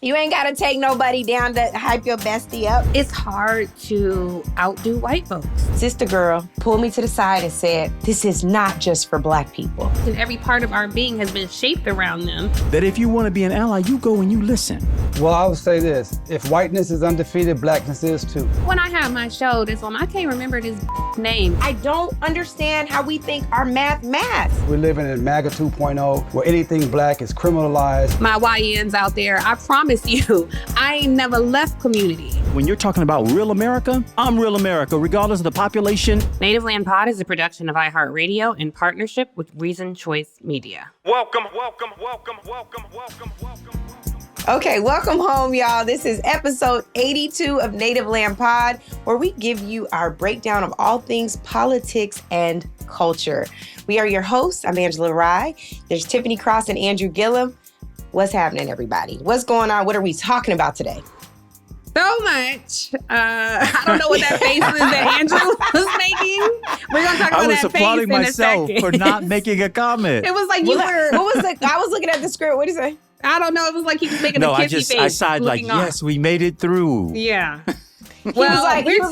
You ain't got to take nobody down to hype your bestie up. It's hard to outdo white folks. Sister girl pulled me to the side and said, this is not just for Black people. And every part of our being has been shaped around them. That if you want to be an ally, you go and you listen. Well, I would say this. If whiteness is undefeated, Blackness is too. When I had my show this one, I can't remember this name. I don't understand how we think our math. We're living in MAGA 2.0, where anything Black is criminalized. My YNs out there, I promise you, I ain't never left community. When you're talking about real America, I'm real America, regardless of the population. Native Land Pod is a production of iHeart Radio in partnership with Reason Choice Media. Welcome. Okay, welcome home, y'all. This is episode 82 of Native Land Pod, where we give you our breakdown of all things politics and culture. We are your hosts. I'm Angela Rye. There's Tiffany Cross and Andrew Gillum. What's happening, everybody? What's going on? What are we talking about today? So much. I don't know what that face is that Andrew was making. We're going to talk about that face in a second. I was applauding myself for not making a comment. It was like you were... What was it? I was looking at the script. What did you say? I don't know. It was like he was making a kissy face. I sighed like, yes, we made it through. Yeah. He was like, yeah.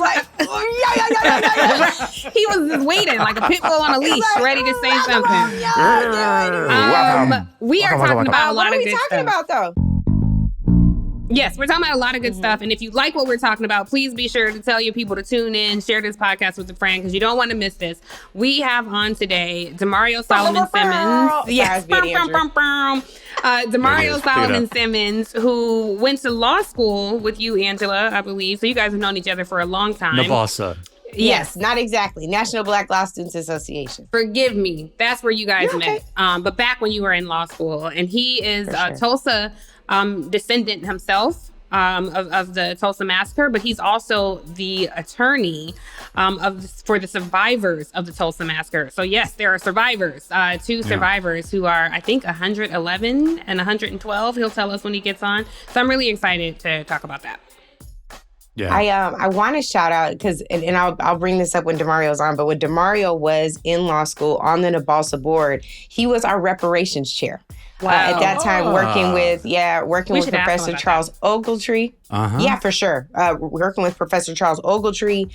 He was just waiting like a pit bull on a leash, ready to say something. We are talking about a lot of good stuff. What are we talking about, though? Yes, we're talking about a lot of good stuff. And if you like what we're talking about, please be sure to tell your people to tune in, share this podcast with a friend, because you don't want to miss this. We have on today Demario Solomon Simmons. Yes. Demario Solomon Simmons, who went to law school with you, Angela, I believe. So you guys have known each other for a long time. Navasa. Yes, not exactly. National Black Law Students Association. Forgive me. That's where you guys met. But back when you were in law school. And he is Tulsa descendant himself of the Tulsa massacre, but he's also the attorney for the survivors of the Tulsa massacre. So yes, there are survivors, two survivors who are, I think, 111 and 112. He'll tell us when he gets on. So I'm really excited to talk about that. Yeah, I want to shout out because, and I'll bring this up when Demario's on, but when Demario was in law school on the Nikolas board, he was our reparations chair. Wow. At that time, working with Professor Charles Ogletree. Yeah, for sure. Working with Professor Charles Ogletree.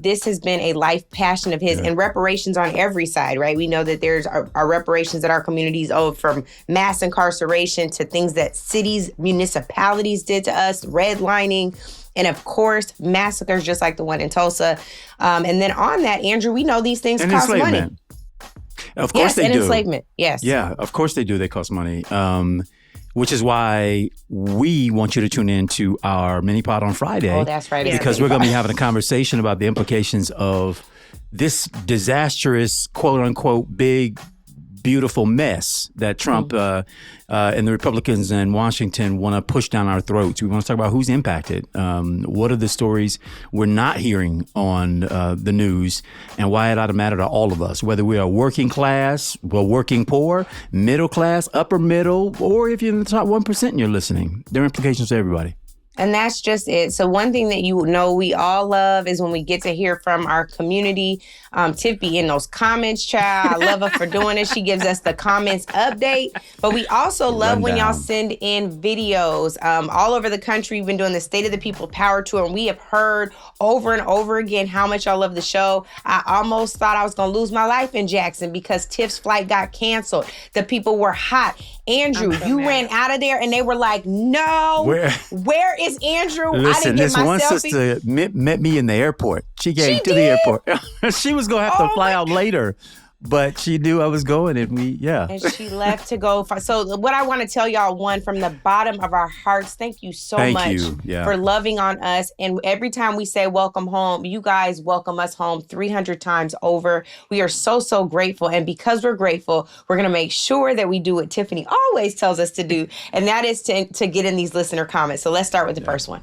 This has been a life passion of his, and reparations on every side, right? We know that there's our reparations that our communities owe, from mass incarceration to things that cities, municipalities did to us, redlining, and of course, massacres just like the one in Tulsa. And then on that, Andrew, we know these things cost money. Of course they do. Enslavement, yes. Yeah, of course they do. They cost money, which is why we want you to tune in to our mini pod on Friday. Oh, that's right. Because we're going to be having a conversation about the implications of this disastrous, quote unquote, big, beautiful mess that Trump and the Republicans in Washington want to push down our throats. We want to talk about who's impacted. What are the stories we're not hearing on the news, and why it ought to matter to all of us, whether we are working class, working poor, middle class, upper middle, or if you're in the top 1% and you're listening. There are implications to everybody. And that's just it. So one thing that you know we all love is when we get to hear from our community. Tiff be in those comments, child. I love her for doing it. She gives us the comments update. But we also love when y'all send in videos. All over the country, we've been doing the State of the People Power Tour, and we have heard over and over again how much y'all love the show. I almost thought I was going to lose my life in Jackson because Tiff's flight got canceled. The people were hot. Andrew, you ran out of there, and they were like, no, where is Andrew? Listen, I didn't get my one selfie. sister met me in the airport. She came to the airport. She was going to have to fly out later, but she knew I was going, and And she left to go. So what I want to tell y'all, one, from the bottom of our hearts, thank you so much for loving on us. And every time we say welcome home, you guys welcome us home 300 times over. We are so, so grateful. And because we're grateful, we're going to make sure that we do what Tiffany always tells us to do, and that is to get in these listener comments. So let's start with the first one.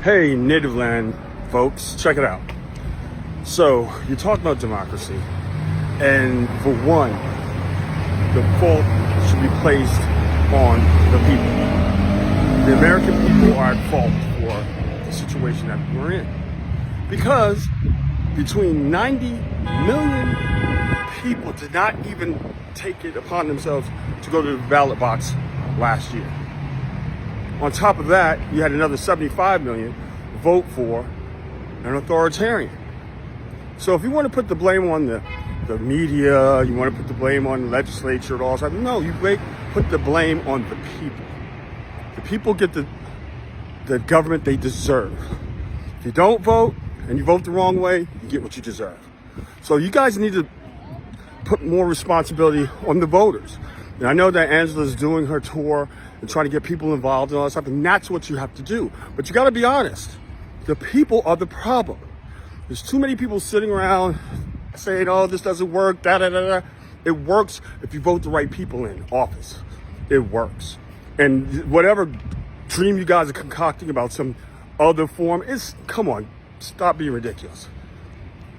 Hey, Native Land folks, check it out. So, you're talking about democracy, and for one, the fault should be placed on the people. The American people are at fault for the situation that we're in. Because between 90 million people did not even take it upon themselves to go to the ballot box last year. On top of that, you had another 75 million vote for an authoritarian. So if you want to put the blame on the media, you want to put the blame on the legislature and all that, no, you put the blame on the people. The people get the government they deserve. If you don't vote and you vote the wrong way, you get what you deserve. So you guys need to put more responsibility on the voters. And I know that Angela's doing her tour and trying to get people involved and all that stuff, and that's what you have to do. But you got to be honest. The people are the problem. There's too many people sitting around saying, oh, this doesn't work, da-da-da-da. It works if you vote the right people in office. It works. And whatever dream you guys are concocting about some other form, come on, stop being ridiculous.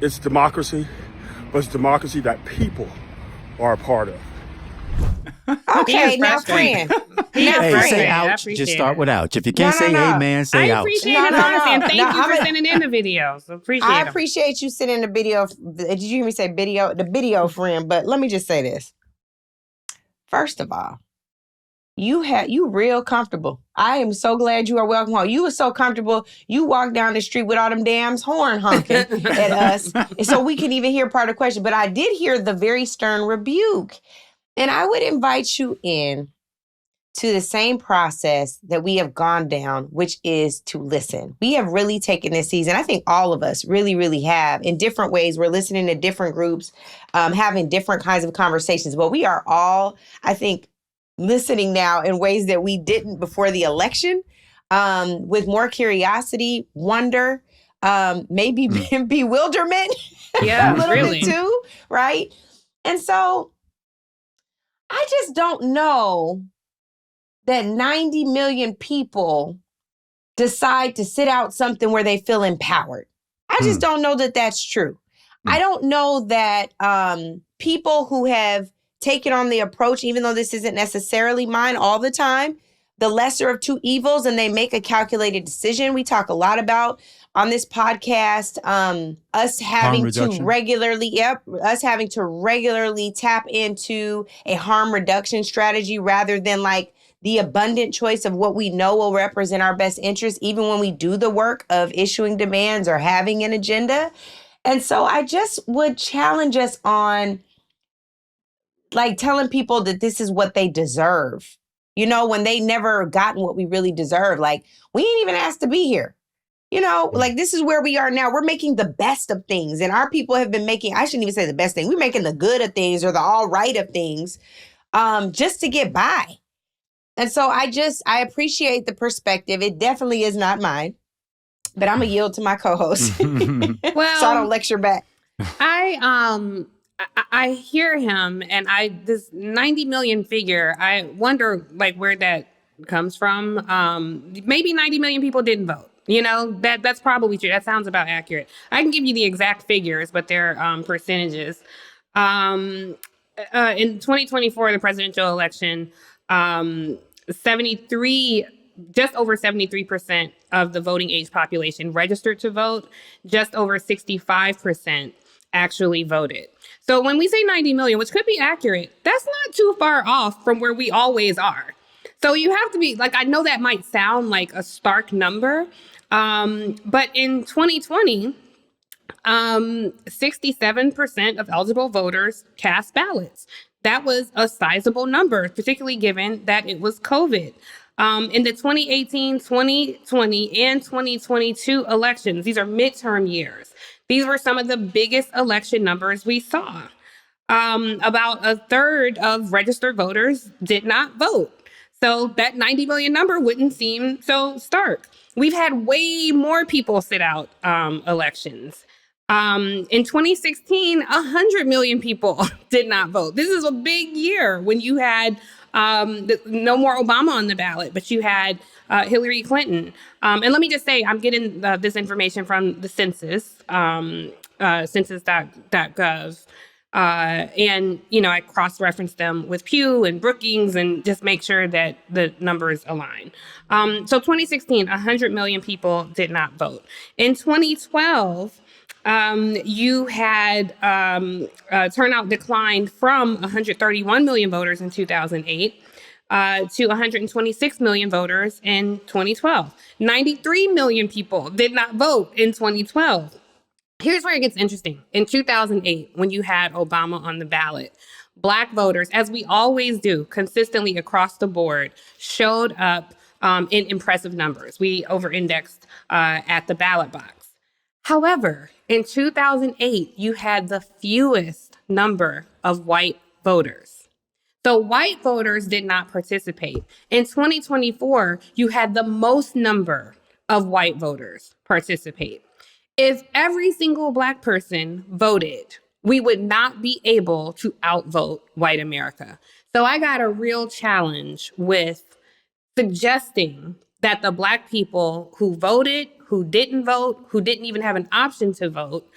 It's democracy, but it's democracy that people are a part of. Okay, now friend. Hey, say ouch. Just start with ouch. If you can't say amen, say ouch. I appreciate it, honestly, and thank you for sending in the videos. I appreciate you sending the video. Did you hear me say video? The video, friend. But let me just say this. First of all, you real comfortable. I am so glad you are welcome home. You were so comfortable. You walked down the street with all them damn horn honking at us, so we can even hear part of the question. But I did hear the very stern rebuke. And I would invite you in to the same process that we have gone down, which is to listen. We have really taken this season. I think all of us really, really have in different ways. We're listening to different groups, having different kinds of conversations. But we are all, I think, listening now in ways that we didn't before the election, with more curiosity, wonder, maybe bewilderment. Yeah, a little really. bit too, right? And so I just don't know that 90 million people decide to sit out something where they feel empowered. I just don't know that that's true. I don't know that people who have taken on the approach, even though this isn't necessarily mine all the time, the lesser of two evils, and they make a calculated decision. We talk a lot about on this podcast, us having to regularly tap into a harm reduction strategy rather than like the abundant choice of what we know will represent our best interests, even when we do the work of issuing demands or having an agenda. And so I just would challenge us on like telling people that this is what they deserve. You know, when they never gotten what we really deserve, like we ain't even asked to be here. You know, like this is where we are now. We're making the best of things. And our people have been making, I shouldn't even say the best thing. We're making the good of things or the all right of things just to get by. And so I appreciate the perspective. It definitely is not mine, but I'm going to yield to my co-host Well, so I don't lecture back. I hear him, and this 90 million figure, I wonder like where that comes from. Maybe 90 million people didn't vote. You know, that's probably true. That sounds about accurate. I can give you the exact figures, but they're percentages. In 2024, the presidential election, just over 73% of the voting age population registered to vote. Just over 65% actually voted. So when we say 90 million, which could be accurate, that's not too far off from where we always are. So you have to be like, I know that might sound like a stark number, but in 2020, 67% of eligible voters cast ballots. That was a sizable number, particularly given that it was COVID. In the 2018, 2020, and 2022 elections, these are midterm years. These were some of the biggest election numbers we saw. About a third of registered voters did not vote. So that 90 million number wouldn't seem so stark. We've had way more people sit out elections. In 2016, 100 million people did not vote. This is a big year when you had no more Obama on the ballot, but you had Hillary Clinton. And let me just say, I'm getting this information from the census, census.gov. And, you know, I cross-reference them with Pew and Brookings and just make sure that the numbers align. So 2016, 100 million people did not vote. In 2012, You had turnout declined from 131 million voters in 2008 to 126 million voters in 2012. 93 million people did not vote in 2012. Here's where it gets interesting. In 2008, when you had Obama on the ballot, Black voters, as we always do, consistently across the board, showed up in impressive numbers. We over-indexed at the ballot box. However, in 2008, you had the fewest number of white voters. So white voters did not participate. In 2024, you had the most number of white voters participate. If every single Black person voted, we would not be able to outvote white America. So I got a real challenge with suggesting that the Black people who voted, who didn't vote, who didn't even have an option to vote,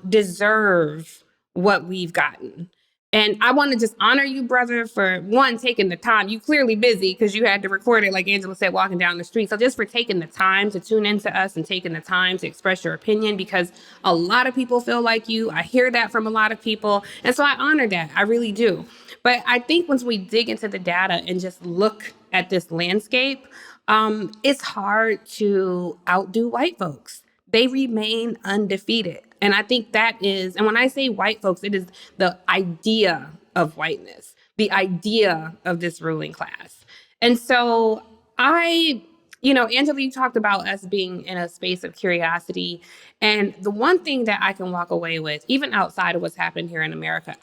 deserve what we've gotten. And I want to just honor you, brother, for one, taking the time. You clearly busy because you had to record it, like Angela said, walking down the street. So just for taking the time to tune into us and taking the time to express your opinion, because a lot of people feel like you. I hear that from a lot of people. And so I honor that. I really do. But I think once we dig into the data and just look at this landscape, it's hard to outdo white folks. They remain undefeated. And I think that is, and when I say white folks, it is the idea of whiteness, the idea of this ruling class. And so Angela, you talked about us being in a space of curiosity. And the one thing that I can walk away with, even outside of what's happened here in America,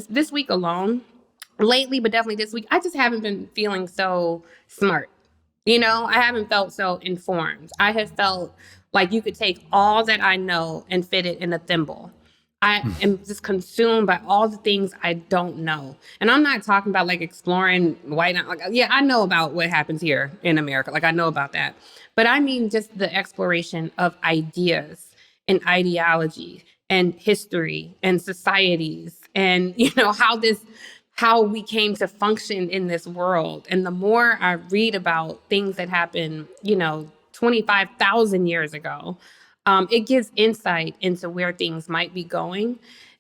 this week alone, lately, but definitely this week, I just haven't been feeling so smart. I haven't felt so informed. I have felt like you could take all that I know and fit it in a thimble. I am just consumed by all the things I don't know. And I'm not talking about like exploring white. I know about what happens here in America. Like I know about that. But I mean just the exploration of ideas and ideology and history and societies and, how we came to function in this world. And the more I read about things that happened, 25,000 years ago, it gives insight into where things might be going.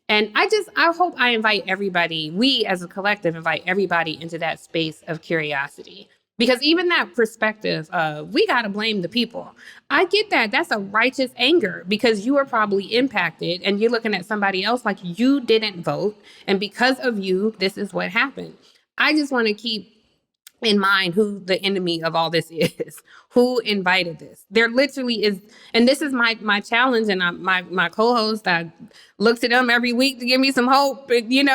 And I hope I invite everybody, we as a collective invite everybody into that space of curiosity. Because even that perspective of we got to blame the people. I get that. That's a righteous anger because you were probably impacted and you're looking at somebody else like you didn't vote. And because of you, this is what happened. I just want to keep in mind who the enemy of all this is, who invited this. There literally is, and this is my challenge, and my co-host, I look to them every week to give me some hope. We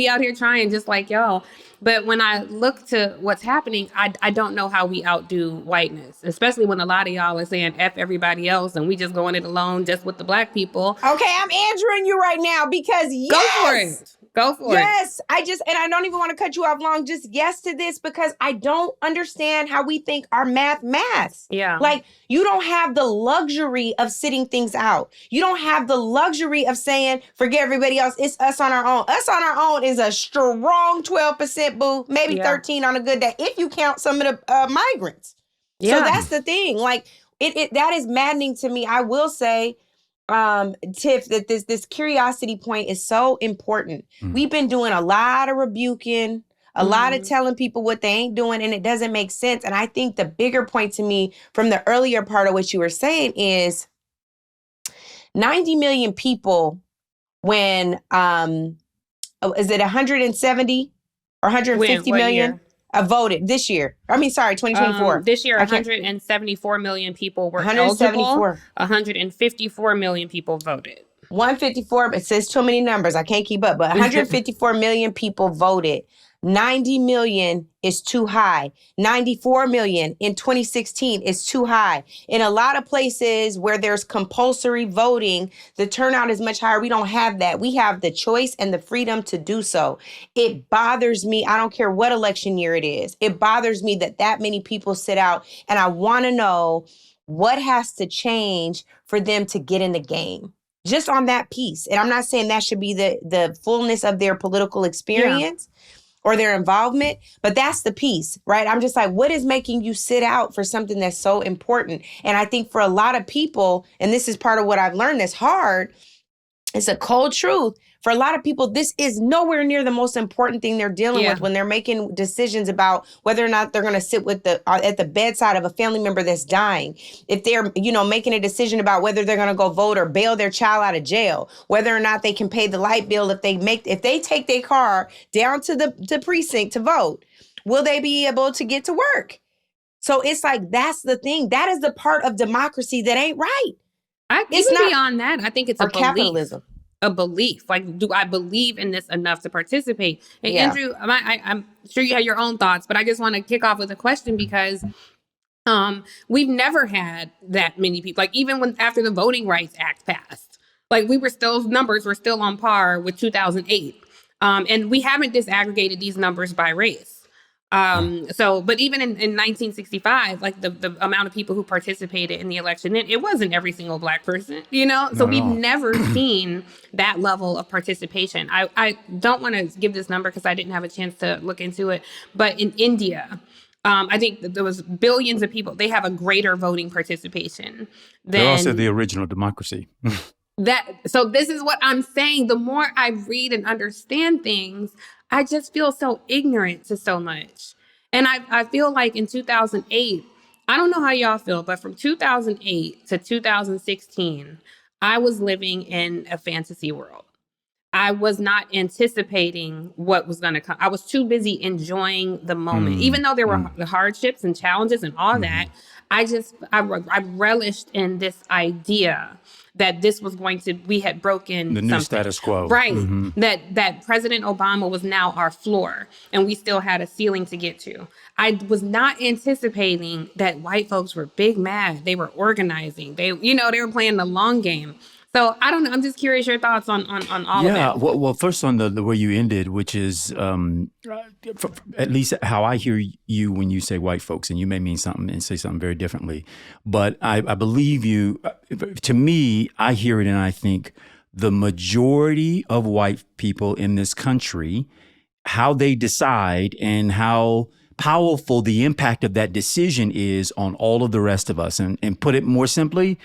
out here trying just like y'all. But when I look to what's happening, I don't know how we outdo whiteness, especially when a lot of y'all are saying F everybody else and we just going it alone just with the Black people. Okay, I'm answering you right now because yes. Go for it. Go for it. Yes, I don't even want to cut you off long. Just yes to this because I don't understand how we think our maths. Yeah. Like you don't have the luxury of sitting things out. You don't have the luxury of saying, forget everybody else. It's us on our own. Us on our own is a strong 12%, boo. Maybe 13 on a good day if you count some of the migrants. Yeah. So that's the thing. Like that is maddening to me. I will say, Tiff, that this curiosity point is so important. We've been doing a lot of rebuking, a lot of telling people what they ain't doing, and it doesn't make sense. And I think the bigger point to me from the earlier part of what you were saying is 90 million people when, is it 170 or 150 million? Voted this year. 2024. This year, 174 million people were eligible. 154 million people voted. 154, it says too many numbers. I can't keep up, but 154 million people voted. 90 million is too high. 94 million in 2016 is too high. In a lot of places where there's compulsory voting, the turnout is much higher. We don't have that. We have the choice and the freedom to do so. It bothers me. I don't care what election year it is. It bothers me that many people sit out, and I want to know what has to change for them to get in the game. Just on that piece. And I'm not saying that should be the fullness of their political experience. Yeah. or their involvement. But that's the piece, right? I'm just like, what is making you sit out for something that's so important? And I think for a lot of people, and this is part of what I've learned that's hard, it's a cold truth. For a lot of people, this is nowhere near the most important thing they're dealing with when they're making decisions about whether or not they're going to sit with at the bedside of a family member that's dying. If they're, making a decision about whether they're going to go vote or bail their child out of jail, whether or not they can pay the light bill if they take their car down to the precinct to vote, will they be able to get to work? So it's like, that's the thing. That is the part of democracy that ain't right. It's not beyond that. I think it's a belief. Capitalism. A belief. Like, do I believe in this enough to participate? And Andrew, I'm sure you have your own thoughts, but I just want to kick off with a question because we've never had that many people. Like, even after the Voting Rights Act passed, like numbers were still on par with 2008. And we haven't disaggregated these numbers by race. But even in 1965, like the amount of people who participated in the election, it wasn't every single Black person, So we've never seen that level of participation. I don't want to give this number because I didn't have a chance to look into it. But in India, I think that there was billions of people. They have a greater voting participation than... They're also the original democracy. So this is what I'm saying. The more I read and understand things, I just feel so ignorant to so much. And I feel like in 2008, I don't know how y'all feel, but from 2008 to 2016, I was living in a fantasy world. I was not anticipating what was going to come. I was too busy enjoying the moment. Even though there were the hardships and challenges and all that, I relished in this idea that this was we had broken the new status quo. Right. That President Obama was now our floor and we still had a ceiling to get to. I was not anticipating that white folks were big mad. They were organizing. They were playing the long game. So I don't know. I'm just curious your thoughts on all of that. Yeah. Well, first on the way you ended, which is at least how I hear you when you say white folks, and you may mean something and say something very differently. But I believe you. To me, I hear it and I think the majority of white people in this country, how they decide and how powerful the impact of that decision is on all of the rest of us. And put it more simply,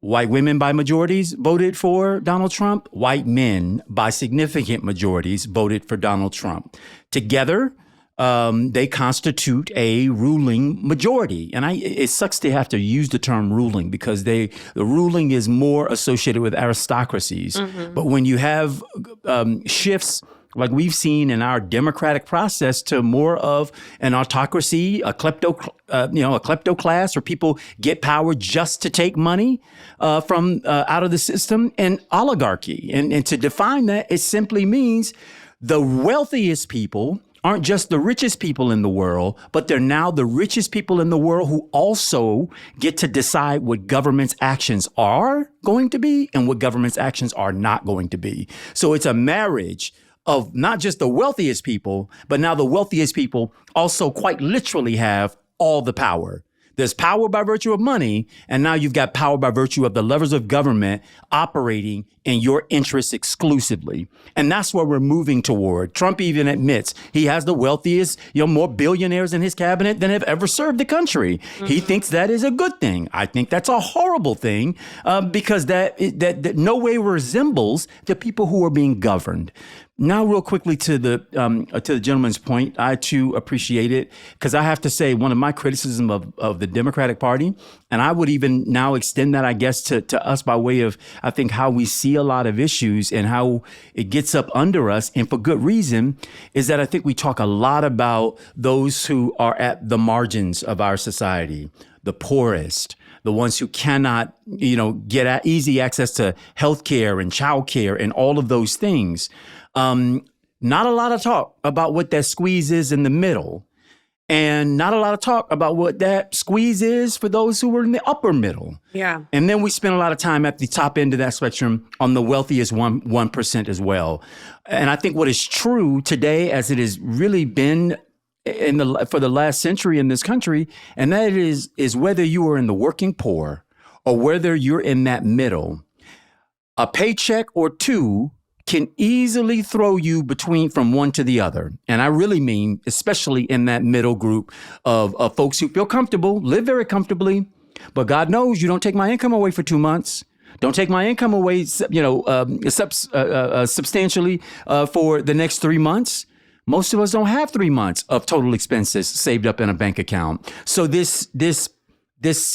white women by majorities voted for Donald Trump. White men by significant majorities voted for Donald Trump. Together, they constitute a ruling majority. And it sucks to have to use the term ruling because the ruling is more associated with aristocracies. But when you have shifts like we've seen in our democratic process to more of an autocracy, a kleptoclass, where people get power just to take money from out of the system, and oligarchy. And to define that, it simply means the wealthiest people aren't just the richest people in the world, but they're now the richest people in the world who also get to decide what government's actions are going to be and what government's actions are not going to be. So it's a marriage of not just the wealthiest people, but now the wealthiest people also quite literally have all the power. There's power by virtue of money, and now you've got power by virtue of the levers of government operating in your interests exclusively. And that's where we're moving toward. Trump even admits he has the wealthiest, more billionaires in his cabinet than have ever served the country. He thinks that is a good thing. I think that's a horrible thing because that no way resembles the people who are being governed. Now, real quickly to the gentleman's point, I too appreciate it because I have to say one of my criticism of the Democratic Party, and I would even now extend that, I guess, to us by way of, I think, how we see a lot of issues and how it gets up under us, and for good reason, is that I think we talk a lot about those who are at the margins of our society, the poorest, the ones who cannot, get easy access to healthcare and childcare and all of those things. Not a lot of talk about what that squeeze is in the middle, and not a lot of talk about what that squeeze is for those who were in the upper middle. Yeah. And then we spend a lot of time at the top end of that spectrum on the wealthiest 1% as well. And I think what is true today, as it has really been for the last century in this country, and that is whether you are in the working poor or whether you're in that middle, a paycheck or two can easily throw you from one to the other. And I really mean, especially in that middle group of folks who feel comfortable, live very comfortably, but God knows you don't take my income away for 2 months. Don't take my income away, substantially for the next 3 months. Most of us don't have 3 months of total expenses saved up in a bank account. So this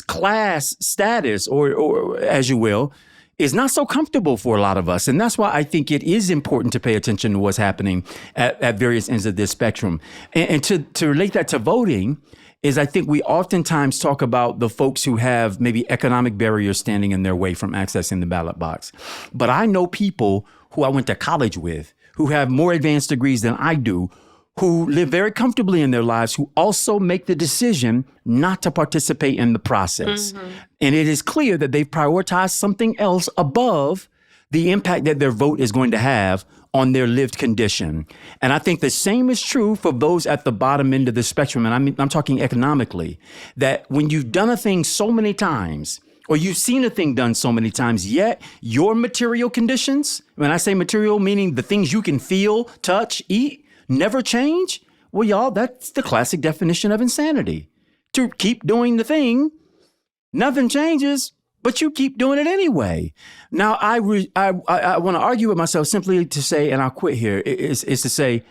class status, or as you will, is not so comfortable for a lot of us. And that's why I think it is important to pay attention to what's happening at various ends of this spectrum. And to relate that to voting is, I think we oftentimes talk about the folks who have maybe economic barriers standing in their way from accessing the ballot box. But I know people who I went to college with who have more advanced degrees than I do, who live very comfortably in their lives, who also make the decision not to participate in the process. Mm-hmm. And it is clear that they've prioritized something else above the impact that their vote is going to have on their lived condition. And I think the same is true for those at the bottom end of the spectrum. And I'm talking economically, that when you've done a thing so many times, or you've seen a thing done so many times, yet your material conditions, when I say material, meaning the things you can feel, touch, eat, never change? Well, y'all, that's the classic definition of insanity. To keep doing the thing, nothing changes, but you keep doing it anyway. Now, I want to argue with myself simply to say, and I'll quit here, is to say,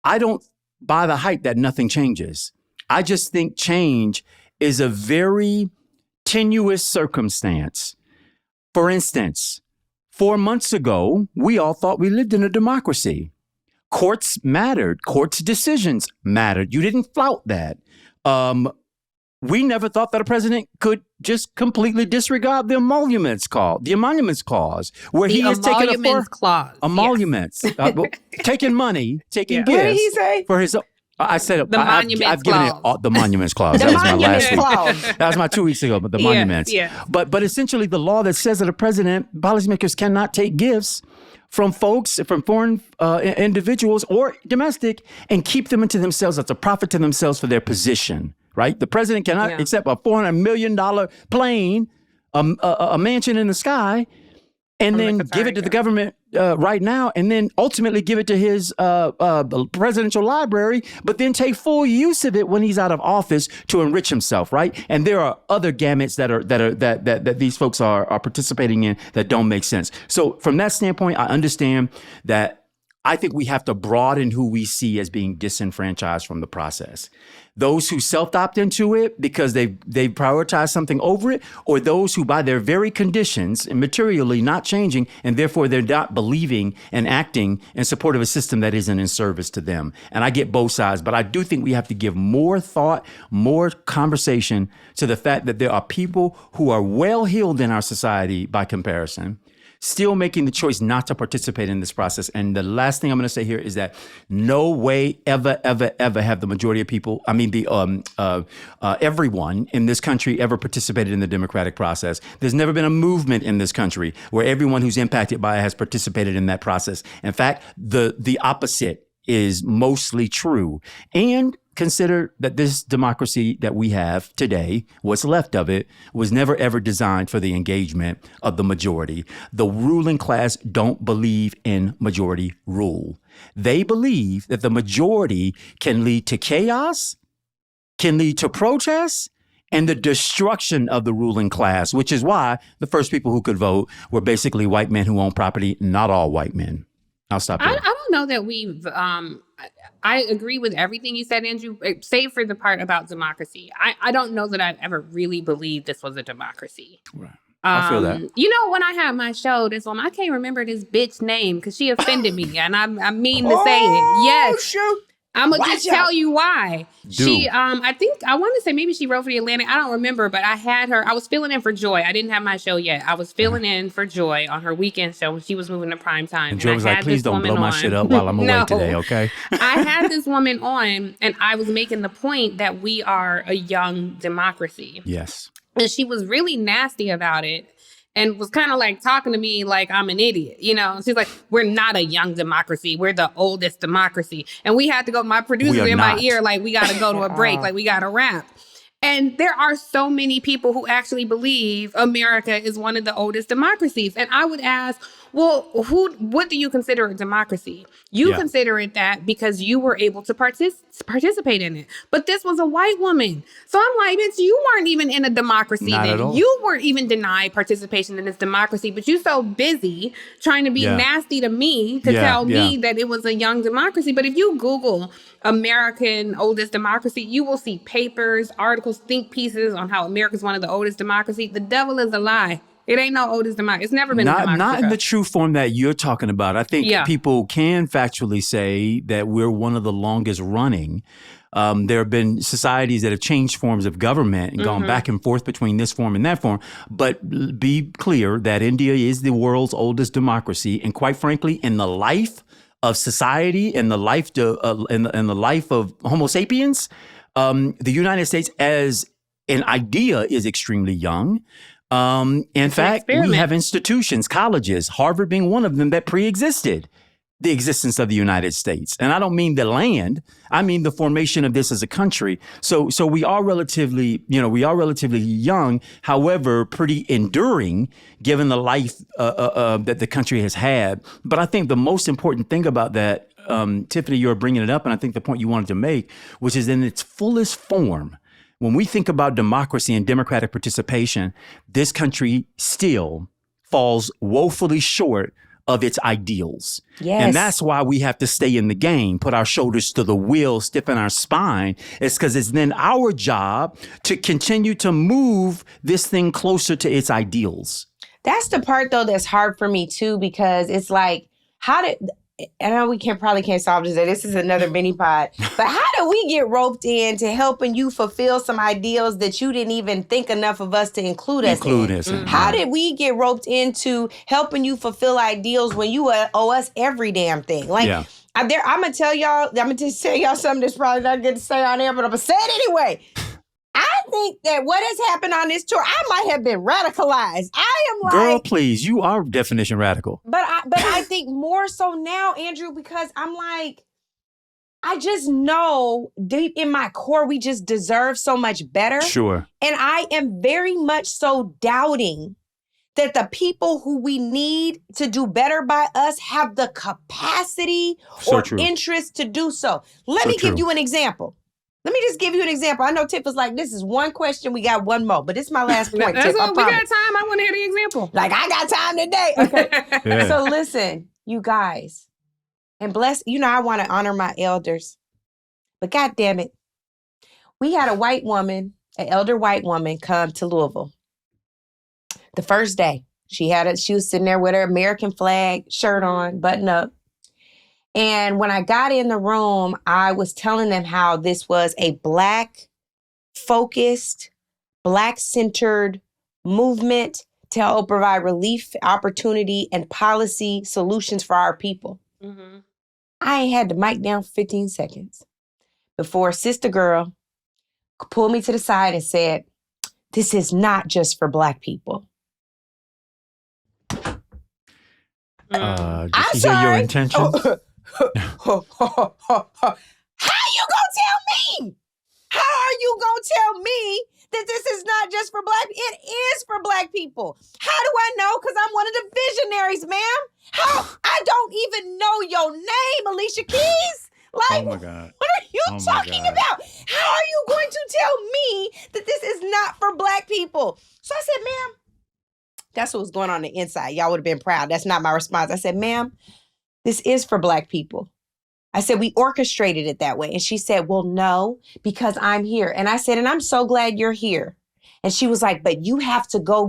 I don't buy the hype that nothing changes. I just think change is a very tenuous circumstance. For instance, 4 months ago, we all thought we lived in a democracy. Courts mattered. Courts' decisions mattered. You didn't flout that. We never thought that a president could just completely disregard the emoluments clause, where he is taking emoluments, taking money, taking gifts. What did he say? For his. I said the monuments clause. Given it the monuments clause. The that was my monuments last week. clause. That was my 2 weeks ago. But the monuments. Yeah. But essentially, the law that says that a president, policymakers cannot take gifts from folks, from foreign individuals or domestic, and keep them into themselves as a profit to themselves for their position. Right? The president cannot accept a $400 million plane, a mansion in the sky, and then give it to the government right now, and then ultimately give it to his presidential library, but then take full use of it when he's out of office to enrich himself, right? And there are other gamuts that these folks are participating in that don't make sense. So from that standpoint, I understand that. I think we have to broaden who we see as being disenfranchised from the process. Those who self-opt into it because they prioritize something over it, or those who by their very conditions and materially not changing, and therefore they're not believing and acting in support of a system that isn't in service to them. And I get both sides, but I do think we have to give more thought, more conversation to the fact that there are people who are well-heeled in our society by comparison, still making the choice not to participate in this process. And the last thing I'm going to say here is that no way ever have the majority of people, everyone in this country ever participated in the democratic process. There's never been a movement in this country where everyone who's impacted by it has participated in that process. In fact, the opposite is mostly true. And consider that this democracy that we have today, what's left of it, was never ever designed for the engagement of the majority. The ruling class don't believe in majority rule. They believe that the majority can lead to chaos, can lead to protests, and the destruction of the ruling class, which is why the first people who could vote were basically white men who own property, not all white men. I'll stop there. I don't know that we've, I agree with everything you said, Andrew, save for the part about democracy. I don't know that I've ever really believed this was a democracy. Right. I feel that. You know, when I had my show, this woman, I can't remember this bitch name because she offended me, and I mean to say it. Yes. Shoot. I'm going to just tell you why. Do. She, I think, I want to say maybe she wrote for The Atlantic. I don't remember, but I had her, I was filling in for Joy. I didn't have my show yet. I was filling in for Joy on her weekend show when she was moving to prime time. And Joy was like, please don't blow my shit up while I'm away today, okay? I had this woman on, and I was making the point that we are a young democracy. Yes. And she was really nasty about it. And was kind of like talking to me like I'm an idiot, you know? She's like, we're not a young democracy. We're the oldest democracy. And we had to go, my producer in my ear, like, we got to go to a break, like, we got to wrap. And there are so many people who actually believe America is one of the oldest democracies. And I would ask, Well, what do you consider a democracy? You consider it that because you were able to participate in it. But this was a white woman. So I'm like, bitch, you weren't even in a democracy Not then. at all. You were even denied participation in this democracy, but you so busy trying to be nasty to me to tell me that it was a young democracy. But if you Google American oldest democracy, you will see papers, articles, think pieces on how America's one of the oldest democracies. The devil is a lie. It ain't no oldest democracy. It's never been a democracy. Not in the true form that you're talking about. I think people can factually say that we're one of the longest running. There have been societies that have changed forms of government and gone back and forth between this form and that form. But be clear that India is the world's oldest democracy. And quite frankly, in the life of society and the life in the life of Homo sapiens, the United States as an idea is extremely young. In fact, we have institutions, colleges, Harvard being one of them, that pre-existed the existence of the United States. And I don't mean the land, I mean the formation of this as a country. So we are relatively young, however, pretty enduring given the life that the country has had. But I think the most important thing about that, Tiffany, you're bringing it up, and I think the point you wanted to make, which is in its fullest form, when we think about democracy and democratic participation, this country still falls woefully short of its ideals. Yes. And that's why we have to stay in the game, put our shoulders to the wheel, stiffen our spine. It's because it's then our job to continue to move this thing closer to its ideals. That's the part, though, that's hard for me, too, because it's like, I know we probably can't solve this. This is another mini pod. But how do we get roped into helping you fulfill some ideals that you didn't even think enough of us to include us in? How did we get roped into helping you fulfill ideals when you owe us every damn thing? Like, I'm going to just tell y'all something that's probably not good to say on air, but I'm going to say it anyway. I think that what has happened on this tour, I might have been radicalized. I am like, girl, please, you are definition radical. But I think more so now, Andrew, because I'm like, I just know deep in my core, we just deserve so much better. Sure. And I am very much so doubting that the people who we need to do better by us have the capacity or interest to do so. Let me give you an example. Let me just give you an example. I know Tiff was like, this is one question. We got one more, but this is my last point, Tiff. We got time. I want to hear the example. Like, I got time today. Okay. So listen, you guys, and bless, I want to honor my elders, but God damn it. We had an elder white woman come to Louisville. The first day, she was sitting there with her American flag shirt on, button up. And when I got in the room, I was telling them how this was a Black-focused, Black-centered movement to help provide relief, opportunity, and policy solutions for our people. Mm-hmm. I ain't had the mic down for 15 seconds before Sister Girl pulled me to the side and said, this is not just for Black people. Did she hear your intentions? How you gonna tell me? How are you gonna tell me that this is not just for Black people? It is for Black people. How do I know? Because I'm one of the visionaries, ma'am. How? I don't even know your name, Alicia Keys. Like, oh my God. What are you talking about? How are you going to tell me that this is not for Black people? So I said, ma'am, that's what was going on the inside. Y'all would have been proud. That's not my response. I said, ma'am, this is for Black people. I said, we orchestrated it that way. And she said, well, no, because I'm here. And I said, and I'm so glad you're here. And she was like, but you have to go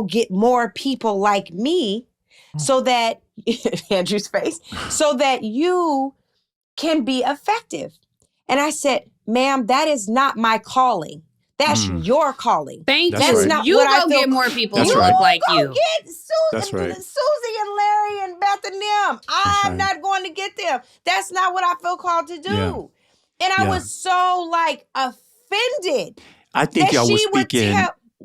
get more people like me so that, Andrew's face, so that you can be effective. And I said, ma'am, that is not my calling. That's your calling. Thank That's you. not you what go I feel. get more people That's who right. look like you. Get That's right. Susie and Larry and Beth and them. I'm not going to get them. That's not what I feel called to do. Yeah. And I was so offended. I think y'all was speaking.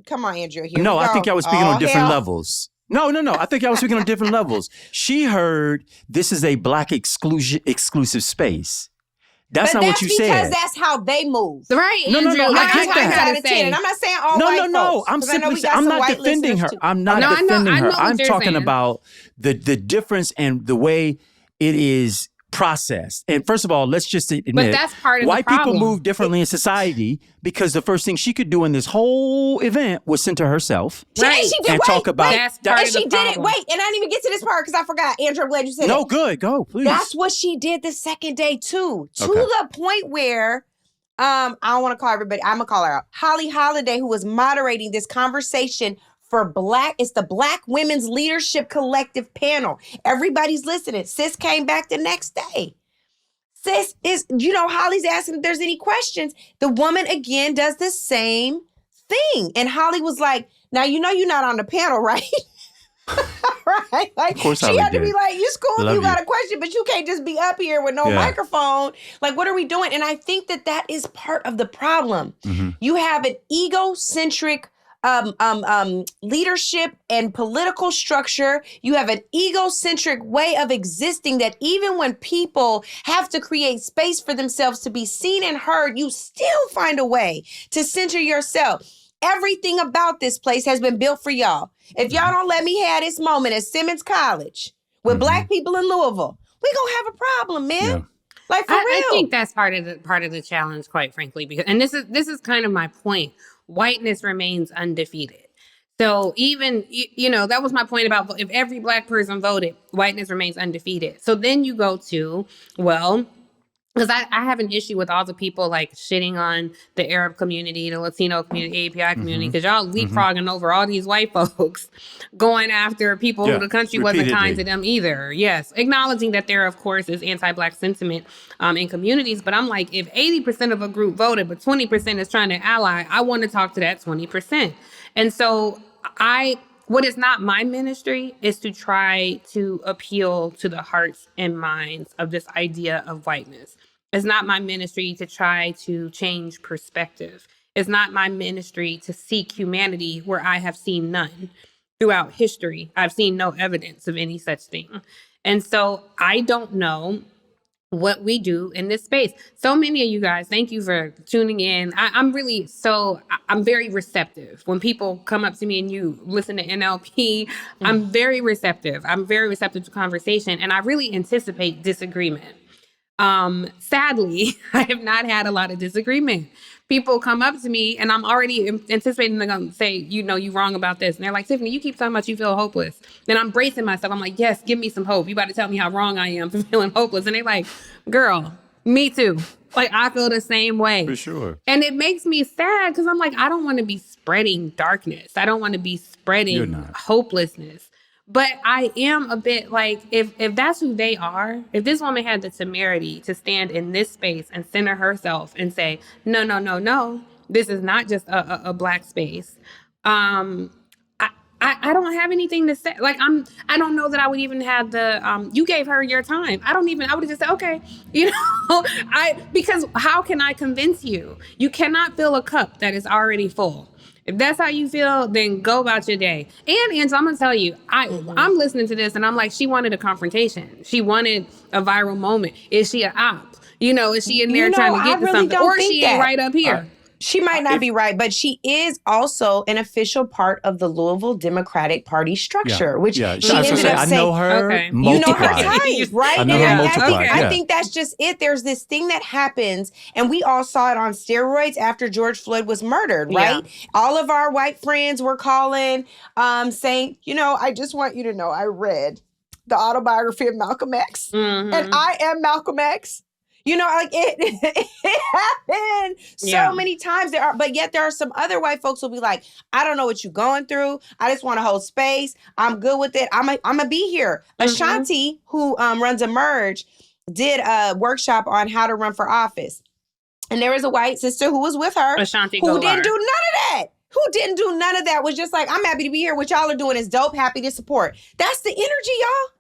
Come on, Andrew. Here no, we go. I think y'all was speaking on different levels. No. I think y'all was speaking on different levels. She heard this is a Black exclusive space. That's but not what you said. Because that's how they move. Right, No, Andrew. I get that. Out of 10. And I'm not saying all white No. folks, I'm simply saying, I'm not defending her. Too. I'm not defending her. I'm talking saying. about the difference and the way it is processed. And first of all, let's just admit, but that's part of white the problem. people move differently in society because the first thing she could do in this whole event was center herself. Right. She did, and talk about that's part and of the she problem. did it. Wait, and I didn't even get to this part because I forgot. Andrew, I'm glad you said it. No, good. Go, please. That's what she did the second day too. To the point where I don't want to call everybody. I'm gonna call her out. Holly Holiday, who was moderating this conversation for it's the Black Women's Leadership Collective panel. Everybody's listening. Sis came back the next day. Sis is, Holly's asking if there's any questions. The woman again does the same thing. And Holly was like, now you're not on the panel, right? Right? Like, of course she had to be like, you school, you got you. a question, but you can't just be up here with no microphone. Like, what are we doing? And I think that is part of the problem. Mm-hmm. You have an egocentric leadership and political structure. You have an egocentric way of existing that even when people have to create space for themselves to be seen and heard, you still find a way to center yourself. Everything about this place has been built for y'all. If y'all don't let me have this moment at Simmons College with Black people in Louisville, we gonna have a problem, man. Yeah. Like, for real. I think that's part of the challenge, quite frankly, because, and this is kind of my point. Whiteness remains undefeated. So even, that was my point about if every Black person voted, whiteness remains undefeated. So then you go to, because I have an issue with all the people like shitting on the Arab community, the Latino community, API community, because y'all leapfrogging over all these white folks going after people who the country wasn't kind to them either. Yes. Acknowledging that there, of course, is anti-Black sentiment in communities. But I'm like, if 80% of a group voted, but 20% is trying to ally, I want to talk to that 20%. And so what is not my ministry is to try to appeal to the hearts and minds of this idea of whiteness. It's not my ministry to try to change perspective. It's not my ministry to seek humanity where I have seen none. Throughout history, I've seen no evidence of any such thing. And so I don't know what we do in this space. So many of you guys, thank you for tuning in. I'm very receptive. When people come up to me and you listen to NLP, I'm very receptive. I'm very receptive to conversation, and I really anticipate disagreement. Sadly, I have not had a lot of disagreement. People come up to me and I'm already anticipating they're going to say, you wrong about this. And they're like, Tiffany, you keep talking about you feel hopeless. Then I'm bracing myself. I'm like, yes, give me some hope. You about to tell me how wrong I am for feeling hopeless. And they're like, girl, me too. Like, I feel the same way. For sure. And it makes me sad because I'm like, I don't want to be spreading darkness. I don't want to be spreading hopelessness. But I am a bit like, if that's who they are, if this woman had the temerity to stand in this space and center herself and say, no, this is not just a Black space. I don't have anything to say. Like, I don't know that I would even have you gave her your time. I would have just said, okay, because how can I convince you? You cannot fill a cup that is already full. If that's how you feel, then go about your day. And Angela, I'm going to tell you, I'm listening to this and I'm like, she wanted a confrontation. She wanted a viral moment. Is she an op? Is she in there trying to get to something? Or she ain't right up here. She might not be right, but she is also an official part of the Louisville Democratic Party structure, which she ended up saying. I know her. Okay. You know her type, right? I know her multiplied. I think that's just it. There's this thing that happens, and we all saw it on steroids after George Floyd was murdered, right? Yeah. All of our white friends were calling, saying, I just want you to know I read the autobiography of Malcolm X, and I am Malcolm X. It happened so many times. But yet there are some other white folks who'll be like, I don't know what you're going through. I just want to hold space. I'm good with it. I'm gonna be here. Ashanti, who runs Emerge, did a workshop on how to run for office. And there was a white sister who was with her Ashanti who didn't do none of that. Who didn't do none of that, was just like, I'm happy to be here. What y'all are doing is dope. Happy to support. That's the energy, y'all.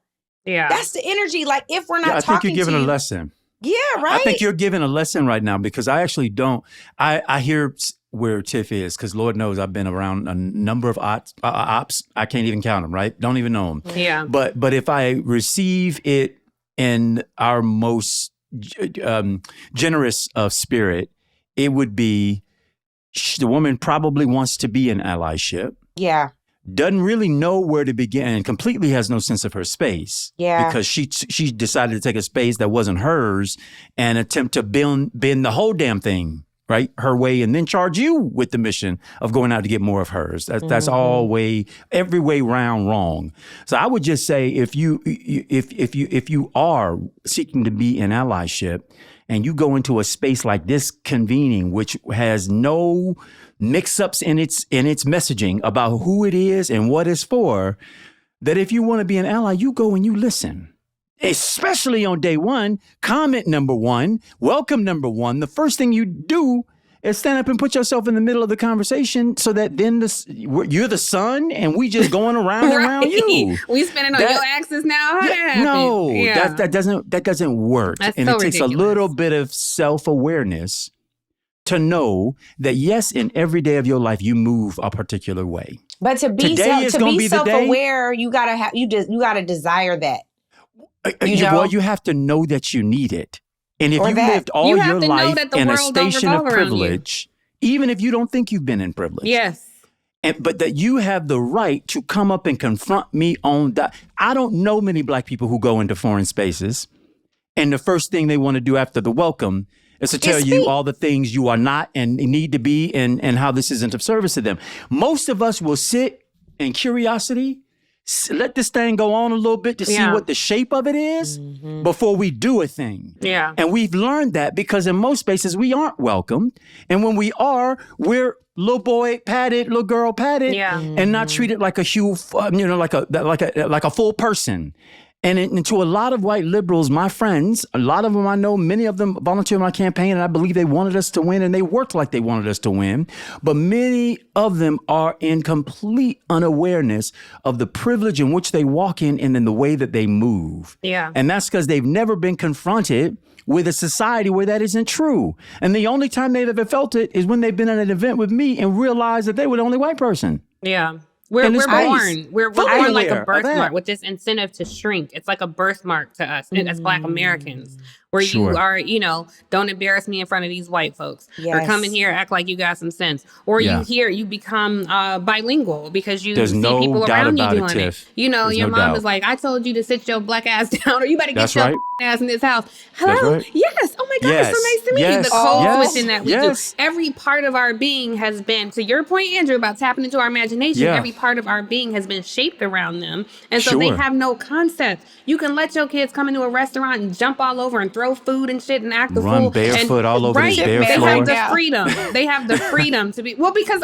Yeah. That's the energy. Like, if we're not talking to I think you're giving a lesson. Yeah, right. I think you're giving a lesson right now, because I actually don't. I hear where Tiff is, because Lord knows I've been around a number of ops. I can't even count them, right? Don't even know them. Yeah. But if I receive it in our most generous of spirit, it would be the woman probably wants to be in allyship. Yeah. Doesn't really know where to begin and completely has no sense of her space. Yeah. Because she decided to take a space that wasn't hers and attempt to bend the whole damn thing, right, her way, and then charge you with the mission of going out to get more of hers. That's all every way round wrong. So I would just say if you are seeking to be in allyship and you go into a space like this convening, which has no mix-ups in its messaging about who it is and what it's for, that if you want to be an ally, you go and you listen. Especially on day one, comment number one, welcome number one. The first thing you do is stand up and put yourself in the middle of the conversation so that then you're the sun and we just going around and around you. We spinning on your axis now? How that happen? No, that doesn't work. That's and so it takes ridiculous. a little bit of self-awareness to know that, yes, in every day of your life, you move a particular way. But to be Today is gonna be the day. self-aware, you gotta desire that. You have to know that you need it. And if you lived all You have your to know life that the in a world don't station of revolve around you. privilege, even if you don't think you've been in privilege. Yes. But that you have the right to come up and confront me on that. I don't know many Black people who go into foreign spaces and the first thing they want to do after the welcome is to tell you all the things you are not and need to be and how this isn't of service to them. Most of us will sit in curiosity, let this thing go on a little bit to see what the shape of it is before we do a thing. Yeah. And we've learned that because in most spaces we aren't welcome. And when we are, we're little boy padded, little girl padded, and not treated like like a full person. And to a lot of white liberals, my friends, a lot of them I know, many of them volunteered in my campaign, and I believe they wanted us to win, and they worked like they wanted us to win. But many of them are in complete unawareness of the privilege in which they walk in and in the way that they move. Yeah. And that's because they've never been confronted with a society where that isn't true. And the only time they've ever felt it is when they've been at an event with me and realized that they were the only white person. Yeah. We're born. We're born like a birthmark with this incentive to shrink. It's like a birthmark to us as Black Americans, where you are, don't embarrass me in front of these white folks, or come in here, act like you got some sense, or you become bilingual because you see people around you doing it. Your mom is like, I told you to sit your Black ass down, or you better get your ass in this house. Hello, yes. Oh my God, it's so nice to meet you. The code switching that we do. Every part of our being has been, to your point, Andrew, about tapping into our imagination. Every part of our being has been shaped around them. And so they have no concept. You can let your kids come into a restaurant and jump all over and throw food and shit and act the fool. Run barefoot all over this bare They floor. have the freedom. They have the freedom to be, because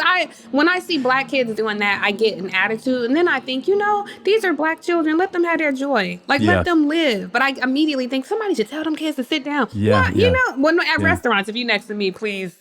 when I see Black kids doing that, I get an attitude. And then I think, these are Black children. Let them have their joy. Let them live. But I immediately think somebody should tell them kids to sit down. At restaurants, if you next to me, please,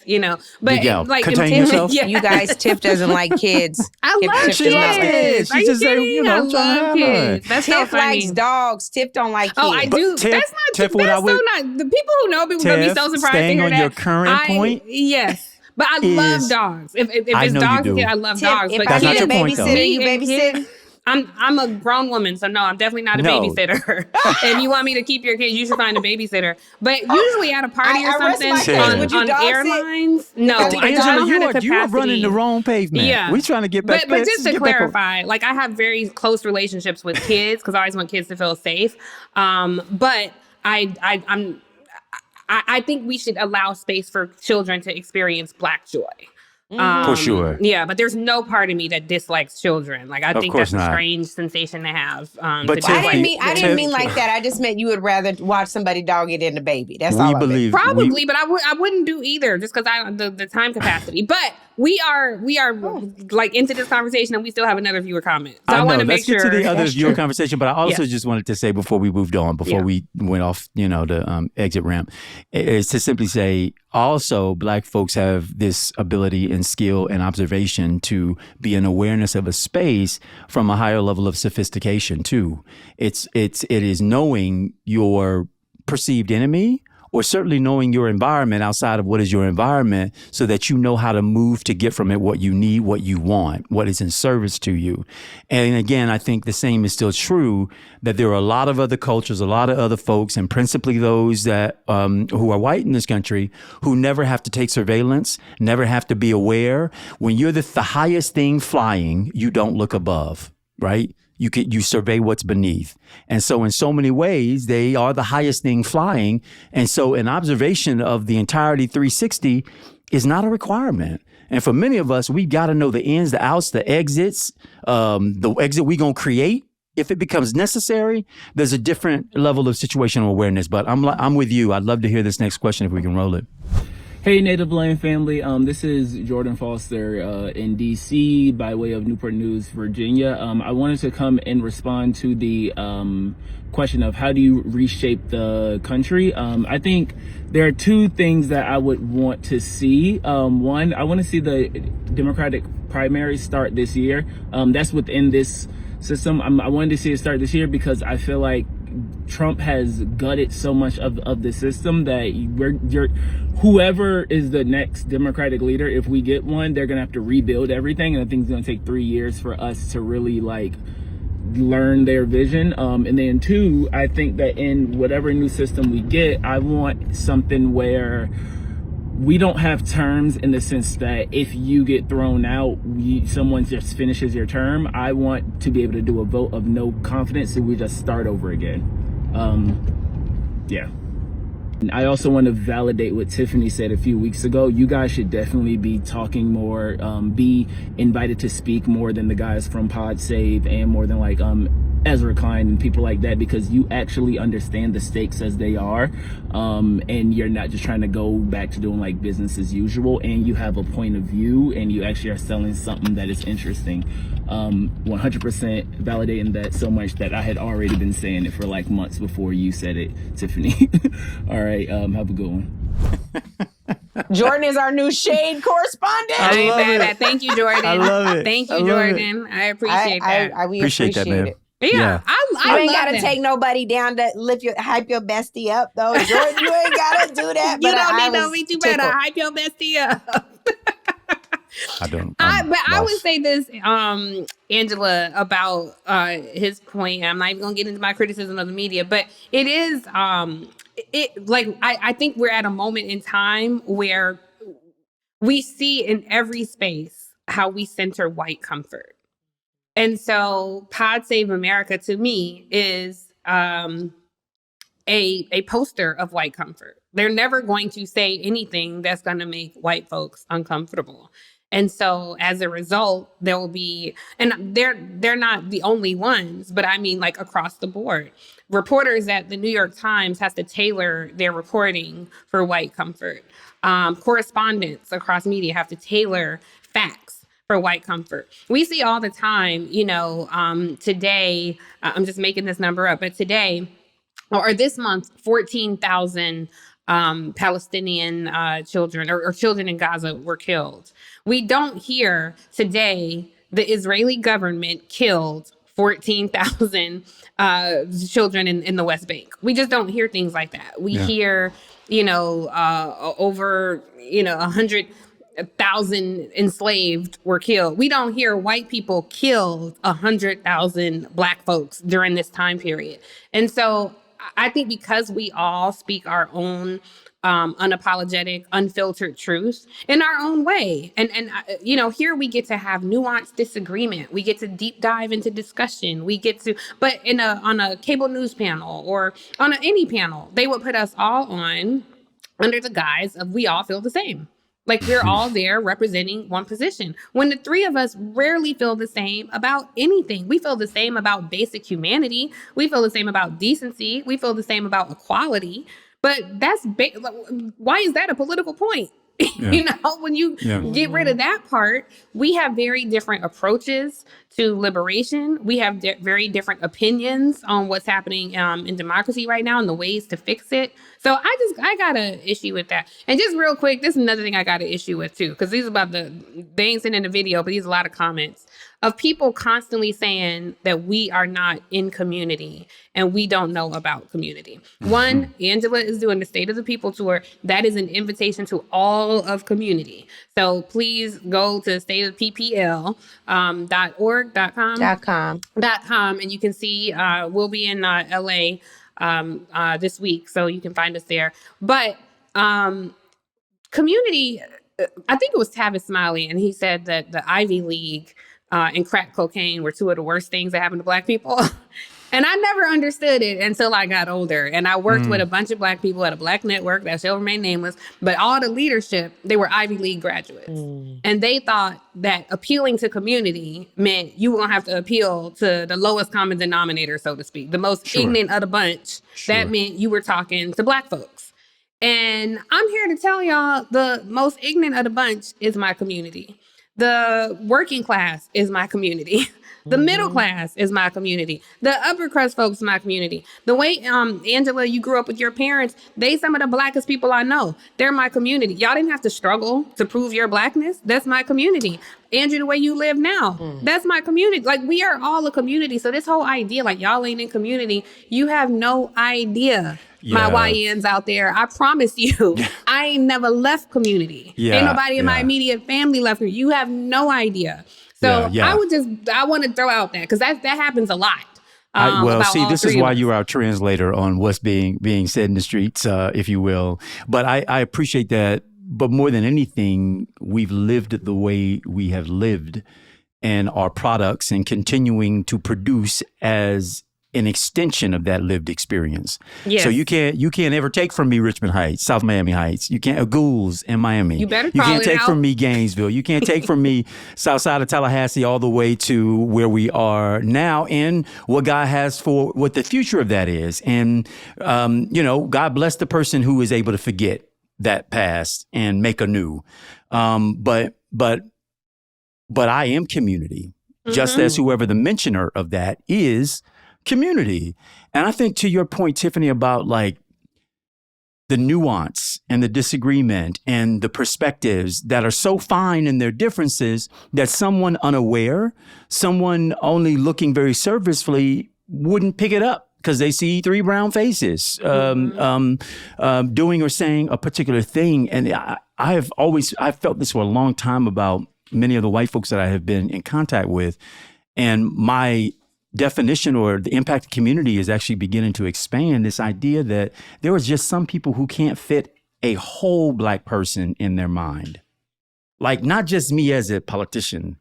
But contain yourself. You guys, Tiff doesn't like kids. I love kids. She just said, I love kids. That's so Tiff funny. likes dogs. Tiff don't like kids. Oh, I do. Tiff, that's not. Tiff, That's so not. The people who know me will be so surprised to staying hear on that. your current point. Yes. But I love dogs. If it's dogs, I love Tiff, dogs. If But that's I not need a your point, though. babysitter, you babysit? I'm a grown woman, so no, I'm definitely not a babysitter. If you want me to keep your kids, you should find a babysitter. But usually at a party or something on airlines, no. Angela, you are running the wrong pavement. Yeah. We're trying to get back. But just to clarify, I have very close relationships with kids because I always want kids to feel safe. But I think we should allow space for children to experience Black joy. For sure. Yeah, but there's no part of me that dislikes children. I think that's a strange sensation to have. But I didn't mean like that. I just meant you would rather watch somebody dog it than the baby. That's all I believe. Probably, but I wouldn't do either just because the time capacity. But we are into this conversation and we still have another viewer comment. So I want to make sure. Let's get to the other viewer conversation. But I also just wanted to say before we moved on, before we went off, the exit ramp, is to simply say also Black folks have this ability and skill and observation to be an awareness of a space from a higher level of sophistication too. It is knowing your perceived enemy or certainly knowing your environment outside of what is your environment so that you know how to move to get from it what you need, what you want, what is in service to you. And again, I think the same is still true, that there are a lot of other cultures, a lot of other folks, and principally those that who are white in this country, who never have to take surveillance, never have to be aware. When you're the highest thing flying, you don't look above, right? You survey what's beneath. And so in so many ways, they are the highest thing flying. And so an observation of the entirety 360 is not a requirement. And for many of us, we got to know the ins, the outs, the exits, the exit we're going to create. If it becomes necessary, there's a different level of situational awareness. But I'm with you. I'd love to hear this next question if we can roll it. Hey, Native Land family. This is Jordan Foster in D.C. by way of Newport News, Virginia. I wanted to come and respond to the question of how do you reshape the country? I think there are two things that I would want to see. One, I want to see the Democratic primary start this year. That's within this system. I wanted to see it start this year because I feel like Trump has gutted so much of the system that whoever is the next Democratic leader, if we get one, they're gonna have to rebuild everything, and I think it's gonna take 3 years for us to really learn their vision. And then two, I think that in whatever new system we get, I want something where we don't have terms in the sense that if you get thrown out, someone just finishes your term. I want to be able to do a vote of no confidence, so we just start over again. Yeah. And I also want to validate what Tiffany said a few weeks ago. You guys should definitely be talking more, be invited to speak more than the guys from Pod Save and more than Ezra Klein and people like that, because you actually understand the stakes as they are, and you're not just trying to go back to doing business as usual, and you have a point of view and you actually are selling something that is interesting. 100% validating that so much that I had already been saying it for months before you said it, Tiffany. All right, have a good one. Jordan is our new shade correspondent. I love it. Thank you, Jordan. I love it. Thank you, Jordan. I appreciate that. We appreciate that, man. it. Yeah. I ain't gotta take nobody down to hype your bestie up though. Jordan, you ain't gotta do that. You but don't I need no was me. You better tickled. hype your bestie up. I don't. I would say this, Angela, about his point. I'm not even gonna get into my criticism of the media, but it is I think we're at a moment in time where we see in every space how we center white comfort. And so Pod Save America to me is a poster of white comfort. They're never going to say anything that's going to make white folks uncomfortable. And so as a result, there will be, and they're not the only ones, but I mean across the board. Reporters at the New York Times has to tailor their reporting for white comfort. Correspondents across media have to tailor facts for white comfort. We see all the time, today, I'm just making this number up, but today, or this month, 14,000 Palestinian children or children in Gaza were killed. We don't hear today the Israeli government killed 14,000 children in the West Bank. We just don't hear things like that. We hear, over, 100,000 enslaved were killed. We don't hear white people killed 100,000 Black folks during this time period. And so I think because we all speak our own unapologetic, unfiltered truth in our own way. And here we get to have nuanced disagreement. We get to deep dive into discussion. We get to, but on a cable news panel or on any panel, they would put us all on under the guise of we all feel the same. We're all there representing one position. When the three of us rarely feel the same about anything. We feel the same about basic humanity. We feel the same about decency. We feel the same about equality. But why is that a political point? Yeah. When you get rid of that part, we have very different approaches to liberation. We have very different opinions on what's happening in democracy right now and the ways to fix it. So I got an issue with that. And just real quick, this is another thing I got an issue with too, because they ain't sending the video, but these a lot of comments. of people constantly saying that we are not in community and we don't know about community. One, Angela is doing the State of the People tour. That is an invitation to all of community. So please go to stateofthepeople.org.com, and you can see we'll be in LA this week, so you can find us there. But community, I think it was Tavis Smiley, and he said that the Ivy League and crack cocaine were two of the worst things that happened to Black people. And I never understood it until I got older. And I worked with a bunch of Black people at a Black network that shall remain nameless. But all the leadership, they were Ivy League graduates. And they thought that appealing to community meant you were going to have to appeal to the lowest common denominator, so to speak, the most ignorant of the bunch. That meant you were talking to Black folks. And I'm here to tell y'all the most ignorant of the bunch is my community. The working class is my community. The middle class is my community. The upper crust folks is my community. The way, Angela, you grew up with your parents, they some of the Blackest people I know. They're my community. Y'all didn't have to struggle to prove your Blackness. That's my community. Andrew, the way you live now, that's my community. Like, we are all a community. So this whole idea, like, y'all ain't in community, you have no idea. My YNs out there, I promise you, I ain't never left community. Ain't nobody in my immediate family left me. You have no idea. So I want to throw out that because that happens a lot. This is why you're our translator on what's being said in the streets, if you will. But I appreciate that. But more than anything, we've lived the way we have lived, and our products and continuing to produce as an extension of that lived experience. Yes. So you can't ever take from me Richmond Heights, South Miami Heights. You can't Ghouls in Miami. You better You can't take from me Gainesville. You can't take from me South Side of Tallahassee all the way to where we are now and what God has for what the future of that is. And God bless the person who is able to forget that past and make a new. But I am community, just as whoever the mentioner of that is community. And I think to your point, Tiffany, about like the nuance and the disagreement and the perspectives that are so fine in their differences that someone unaware, someone only looking very surfacely wouldn't pick it up because they see three brown faces doing or saying a particular thing. And I've felt this for a long time about many of the white folks that I have been in contact with. And my definition or the impact of community is actually beginning to expand this idea that there are just some people who can't fit a whole Black person in their mind. Like, not just me as a politician,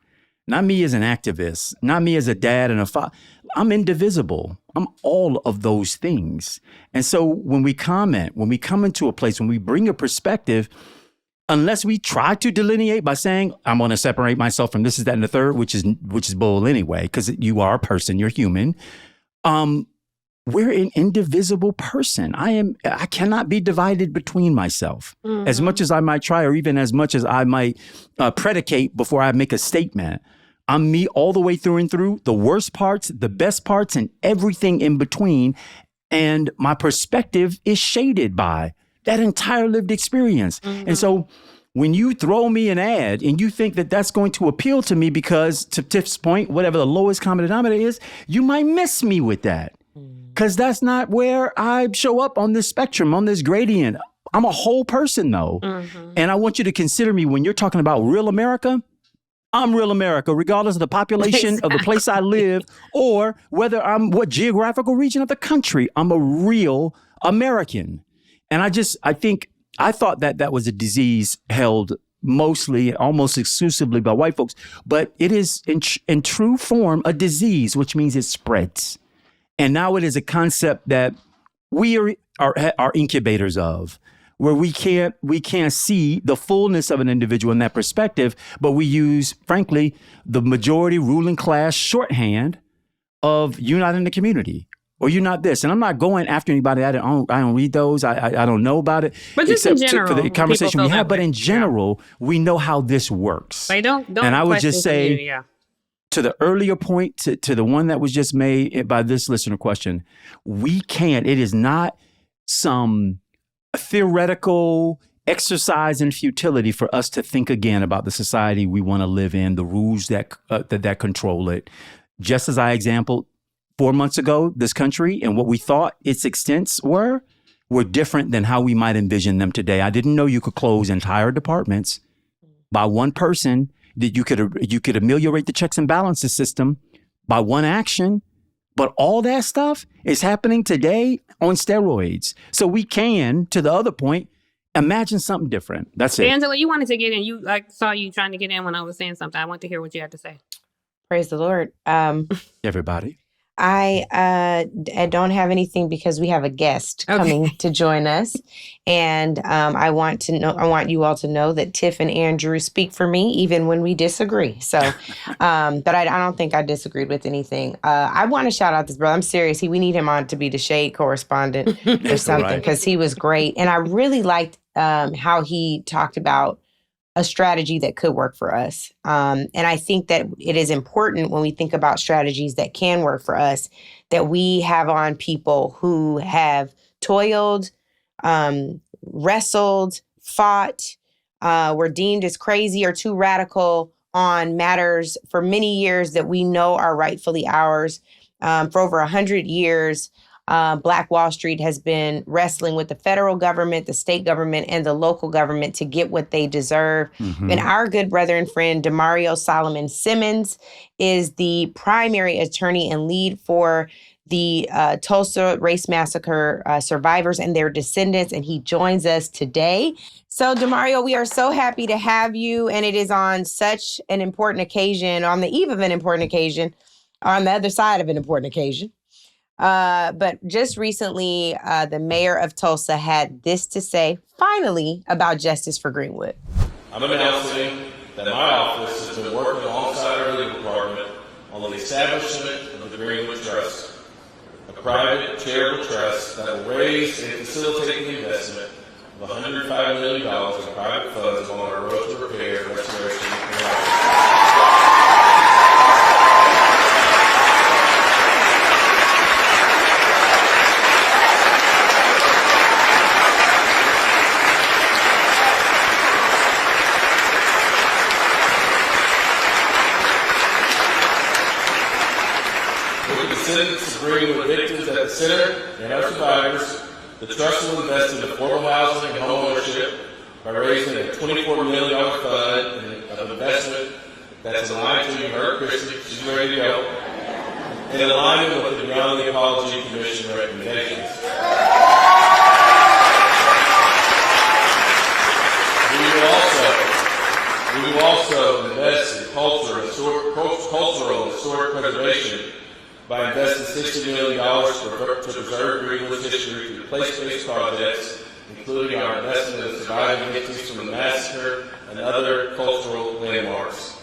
not me as an activist, not me as a dad and a father. I'm indivisible. I'm all of those things. And so when we comment, when we come into a place, when we bring a perspective, unless we try to delineate by saying, I'm going to separate myself from this, is that, and the third, which is bull anyway, because you are a person, you're human. We're an indivisible person. I cannot be divided between myself as much as I might try, or even as much as I might predicate before I make a statement. I'm me all the way through and through, the worst parts, the best parts, and everything in between. And my perspective is shaded by that entire lived experience. And so when you throw me an ad and you think that that's going to appeal to me because, to Tiff's point, whatever the lowest common denominator is, you might miss me with that. Because that's not where I show up on this spectrum, on this gradient. I'm a whole person, though. And I want you to consider me when you're talking about real America. I'm real America, regardless of the population of the place I live or whether I'm what geographical region of the country. I'm a real American. And I thought that was a disease held mostly, almost exclusively by white folks, but it is in true form a disease, which means it spreads. And now it is a concept that we are incubators of, where we can't see the fullness of an individual in that perspective, but we use, frankly, the majority ruling class shorthand of you're not in the community. Or you're not this. And I'm not going after anybody. I don't read those. I don't know about it. But just in general, for the conversation we have. But in general, we know how this works. But don't and I would just say, to the earlier point, to the one that was just made by this listener question, we can't. It is not some theoretical exercise in futility for us to think again about the society we want to live in, the rules that control it. Just as I exampled 4 months ago, this country and what we thought its extents were different than how we might envision them today. I didn't know you could close entire departments by one person, that you could ameliorate the checks and balances system by one action. But all that stuff is happening today on steroids. So we can, to the other point, imagine something different. That's it. Angela, you wanted to get in. I saw you trying to get in when I was saying something. I want to hear what you had to say. Praise the Lord. Everybody. I don't have anything because we have a guest coming to join us. And I want you all to know that Tiff and Andrew speak for me even when we disagree. So, but I don't think I disagreed with anything. I want to shout out this brother. I'm serious. We need him on to be the shade correspondent or something because he was great. And I really liked how he talked about a strategy that could work for us. And I think that it is important when we think about strategies that can work for us, that we have on people who have toiled, wrestled, fought, were deemed as crazy or too radical on matters for many years that we know are rightfully ours. For over 100 years, Black Wall Street has been wrestling with the federal government, the state government, and the local government to get what they deserve. Mm-hmm. And our good brother and friend, Demario Solomon Simmons, is the primary attorney and lead for the Tulsa race massacre survivors and their descendants, and he joins us today. So, Demario, we are so happy to have you, and it is on such an important occasion, on the eve of an important occasion, on the other side of an important occasion. But just recently, the mayor of Tulsa had this to say, finally, about justice for Greenwood. I'm announcing that my office has been working alongside our legal department on the establishment of the Greenwood Trust, a private charitable trust that will raise and facilitate the investment of $105 million in private funds on our road to repair, restoration, and revival. Descendants of Greenwood victims at the center and our survivors, the trust will invest in affordable housing and home ownership by raising a $24 million fund of investment that's aligned to, you heard Christy, she's ready to go, in alignment with the Beyond the Apology Commission recommendations. We will also invest in cultural and historic preservation by investing $60 million to preserve Greenwood's history through place-based projects, including our investment in surviving victims from the massacre and other cultural landmarks.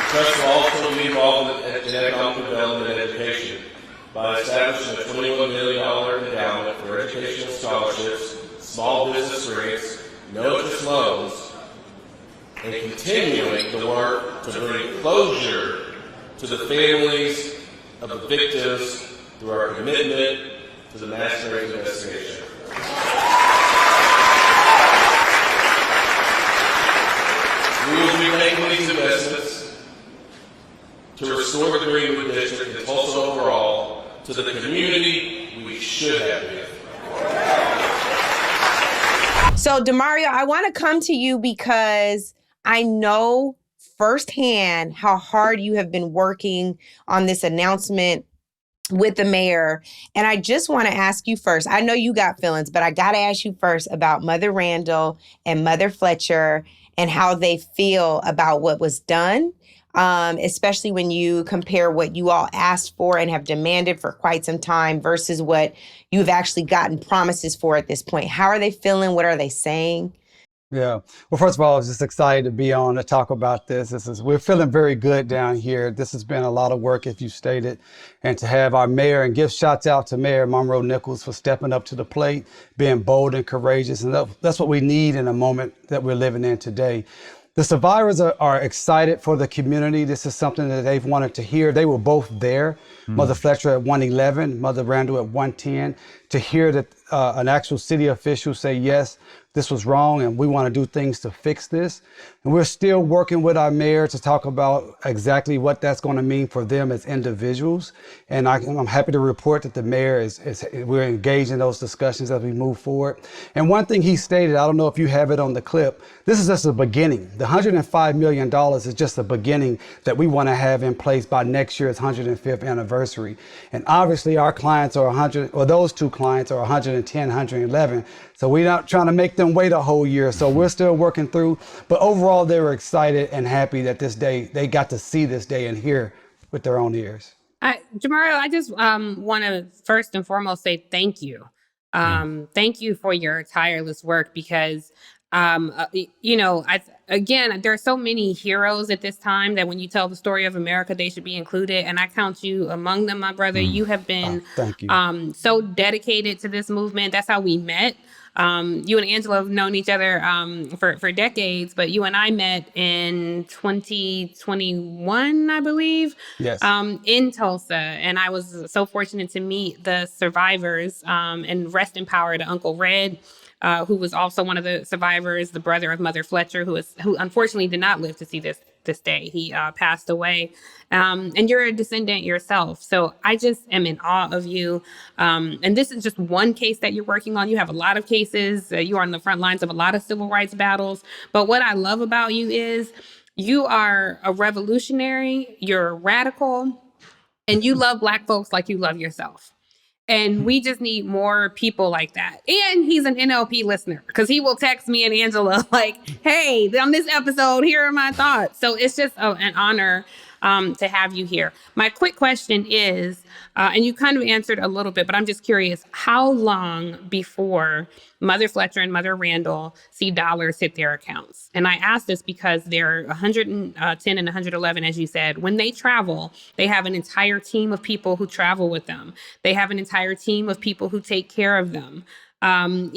The trust will also be involved in economic development and education by establishing a $21 million endowment for educational scholarships, small business grants, no-interest loans, and continuing the work to bring closure to the families of the victims through our commitment to the massacre investigation. We will be making these investments to restore the Greenwood District and Tulsa overall to the community we should have been. So, Demario, I want to come to you because I know firsthand how hard you have been working on this announcement with the mayor. And I just want to ask you first, I know you got feelings, but I got to ask you first about Mother Randall and Mother Fletcher and how they feel about what was done, especially when you compare what you all asked for and have demanded for quite some time versus what you've actually gotten promises for at this point. How are they feeling? What are they saying? Yeah. Well, first of all, I was just excited to be on to talk about this. We're feeling very good down here. This has been a lot of work, if you stated, and to have our mayor, and give shouts out to Mayor Monroe Nichols for stepping up to the plate, being bold and courageous. And that's what we need in a moment that we're living in today. The survivors are excited for the community. This is something that they've wanted to hear. They were both there, Mother Fletcher at 111, Mother Randall at 110, to hear that an actual city official say, yes, this was wrong and we want to do things to fix this. And we're still working with our mayor to talk about exactly what that's going to mean for them as individuals. And I'm happy to report that the mayor we're engaged in those discussions as we move forward. And one thing he stated, I don't know if you have it on the clip, this is just the beginning. The $105 million is just the beginning that we want to have in place by next year's 105th anniversary. And obviously our clients are those two clients are 110, 111. So we're not trying to make them wait a whole year. So we're still working through. But overall, they were excited and happy that this day, they got to see this day and hear with their own ears. Jabari, I just want to first and foremost say thank you. Thank you for your tireless work because, again, there are so many heroes at this time that when you tell the story of America, they should be included. And I count you among them, my brother. You have been thank you. So dedicated to this movement. That's how we met. You and Angela have known each other for decades, but you and I met in 2021, I believe, yes. In Tulsa. And I was so fortunate to meet the survivors and rest in power to Uncle Red, who was also one of the survivors, the brother of Mother Fletcher, who unfortunately did not live to see this day. He passed away. And you're a descendant yourself. So I just am in awe of you. And this is just one case that you're working on. You have a lot of cases. You are on the front lines of a lot of civil rights battles. But what I love about you is you are a revolutionary, you're radical, and you love Black folks like you love yourself. And we just need more people like that. And he's an NLP listener because he will text me and Angela like, hey, on this episode, here are my thoughts. So it's just an honor to have you here. My quick question is, and you kind of answered a little bit, but I'm just curious, how long before Mother Fletcher and Mother Randall see dollars hit their accounts? And I ask this because they're 110 and 111, as you said. When they travel, they have an entire team of people who travel with them. They have an entire team of people who take care of them. Mother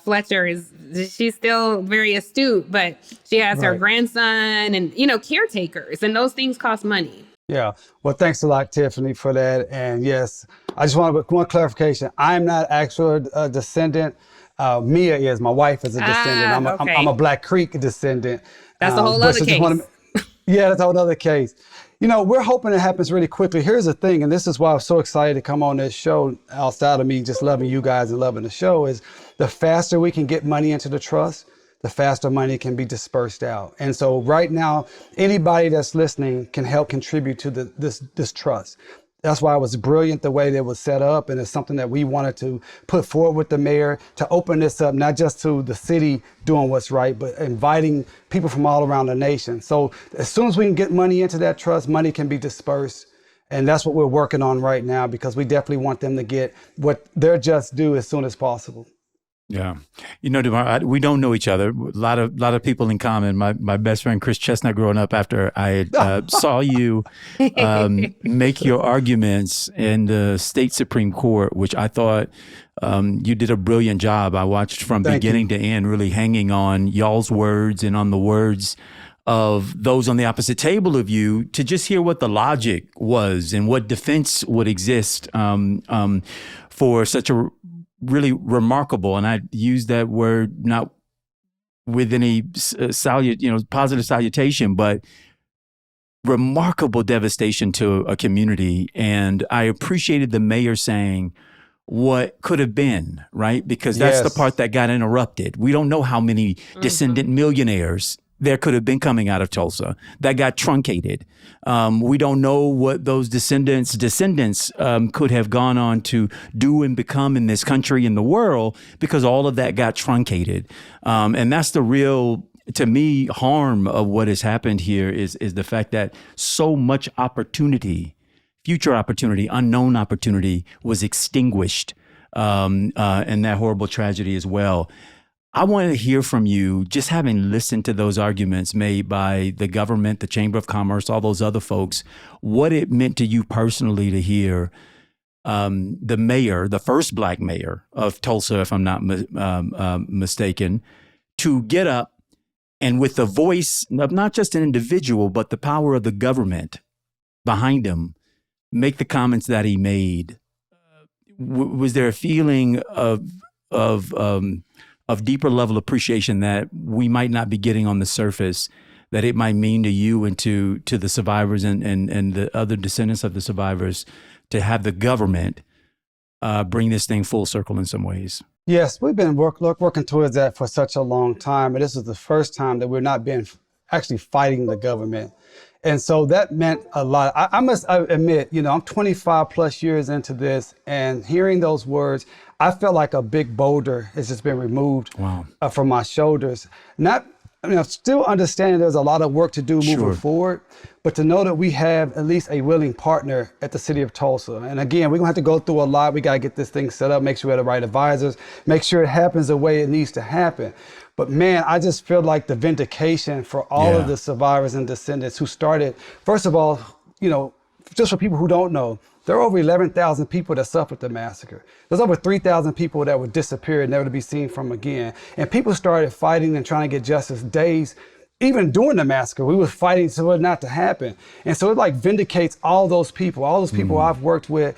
Fletcher she's still very astute, but she has her grandson and, caretakers, and those things cost money. Yeah. Well, thanks a lot, Tiffany, for that. And yes, I just want one clarification. I'm not actually a descendant. Mia is. My wife is a descendant. I'm a Black Creek descendant. That's a whole other case. Yeah, that's a whole other case. We're hoping it happens really quickly. Here's the thing, and this is why I'm so excited to come on this show outside of me just loving you guys and loving the show, is the faster we can get money into the trust, the faster money can be dispersed out. And so right now, anybody that's listening can help contribute to this trust. That's why it was brilliant the way that it was set up. And it's something that we wanted to put forward with the mayor to open this up, not just to the city doing what's right, but inviting people from all around the nation. So as soon as we can get money into that trust, money can be dispersed. And that's what we're working on right now, because we definitely want them to get what their just due as soon as possible. Yeah. Jabari, we don't know each other. A lot of people in common. My best friend, Chris Chestnut, growing up, after I saw you make your arguments in the state Supreme Court, which I thought you did a brilliant job. I watched from beginning to end, really hanging on y'all's words and on the words of those on the opposite table of you, to just hear what the logic was and what defense would exist for such a really remarkable, and I use that word not with any positive salutation, but remarkable devastation to a community. And I appreciated the mayor saying what could have been, right? Because that's the part that got interrupted. We don't know how many descendant millionaires there could have been coming out of Tulsa that got truncated. We don't know what those descendants could have gone on to do and become in this country and the world, because all of that got truncated. And that's the real, to me, harm of what has happened here is the fact that so much opportunity, future opportunity, unknown opportunity, was extinguished in that horrible tragedy as well. I want to hear from you, just having listened to those arguments made by the government, the Chamber of Commerce, all those other folks, what it meant to you personally to hear the mayor, the first Black mayor of Tulsa, if I'm not mistaken, to get up and with the voice of not just an individual, but the power of the government behind him, make the comments that he made. Was there a feeling of deeper level appreciation that we might not be getting on the surface, that it might mean to you and to the survivors and the other descendants of the survivors, to have the government bring this thing full circle in some ways? Yes, we've been working towards that for such a long time. And this is the first time that we're not been actually fighting the government. And so that meant a lot. I must admit, I'm 25 plus years into this, and hearing those words, I felt like a big boulder has just been removed from my shoulders. Still understanding there's a lot of work to do moving forward, but to know that we have at least a willing partner at the city of Tulsa. And again, we're gonna have to go through a lot. We gotta get this thing set up, make sure we have the right advisors, make sure it happens the way it needs to happen. But man, I just feel like the vindication for all of the survivors and descendants who started, first of all, just for people who don't know, there are over 11,000 people that suffered the massacre. There's over 3,000 people that were disappeared, never to be seen from again. And people started fighting and trying to get justice days, even during the massacre. We were fighting so it not to happen. And so it like vindicates all those people I've worked with,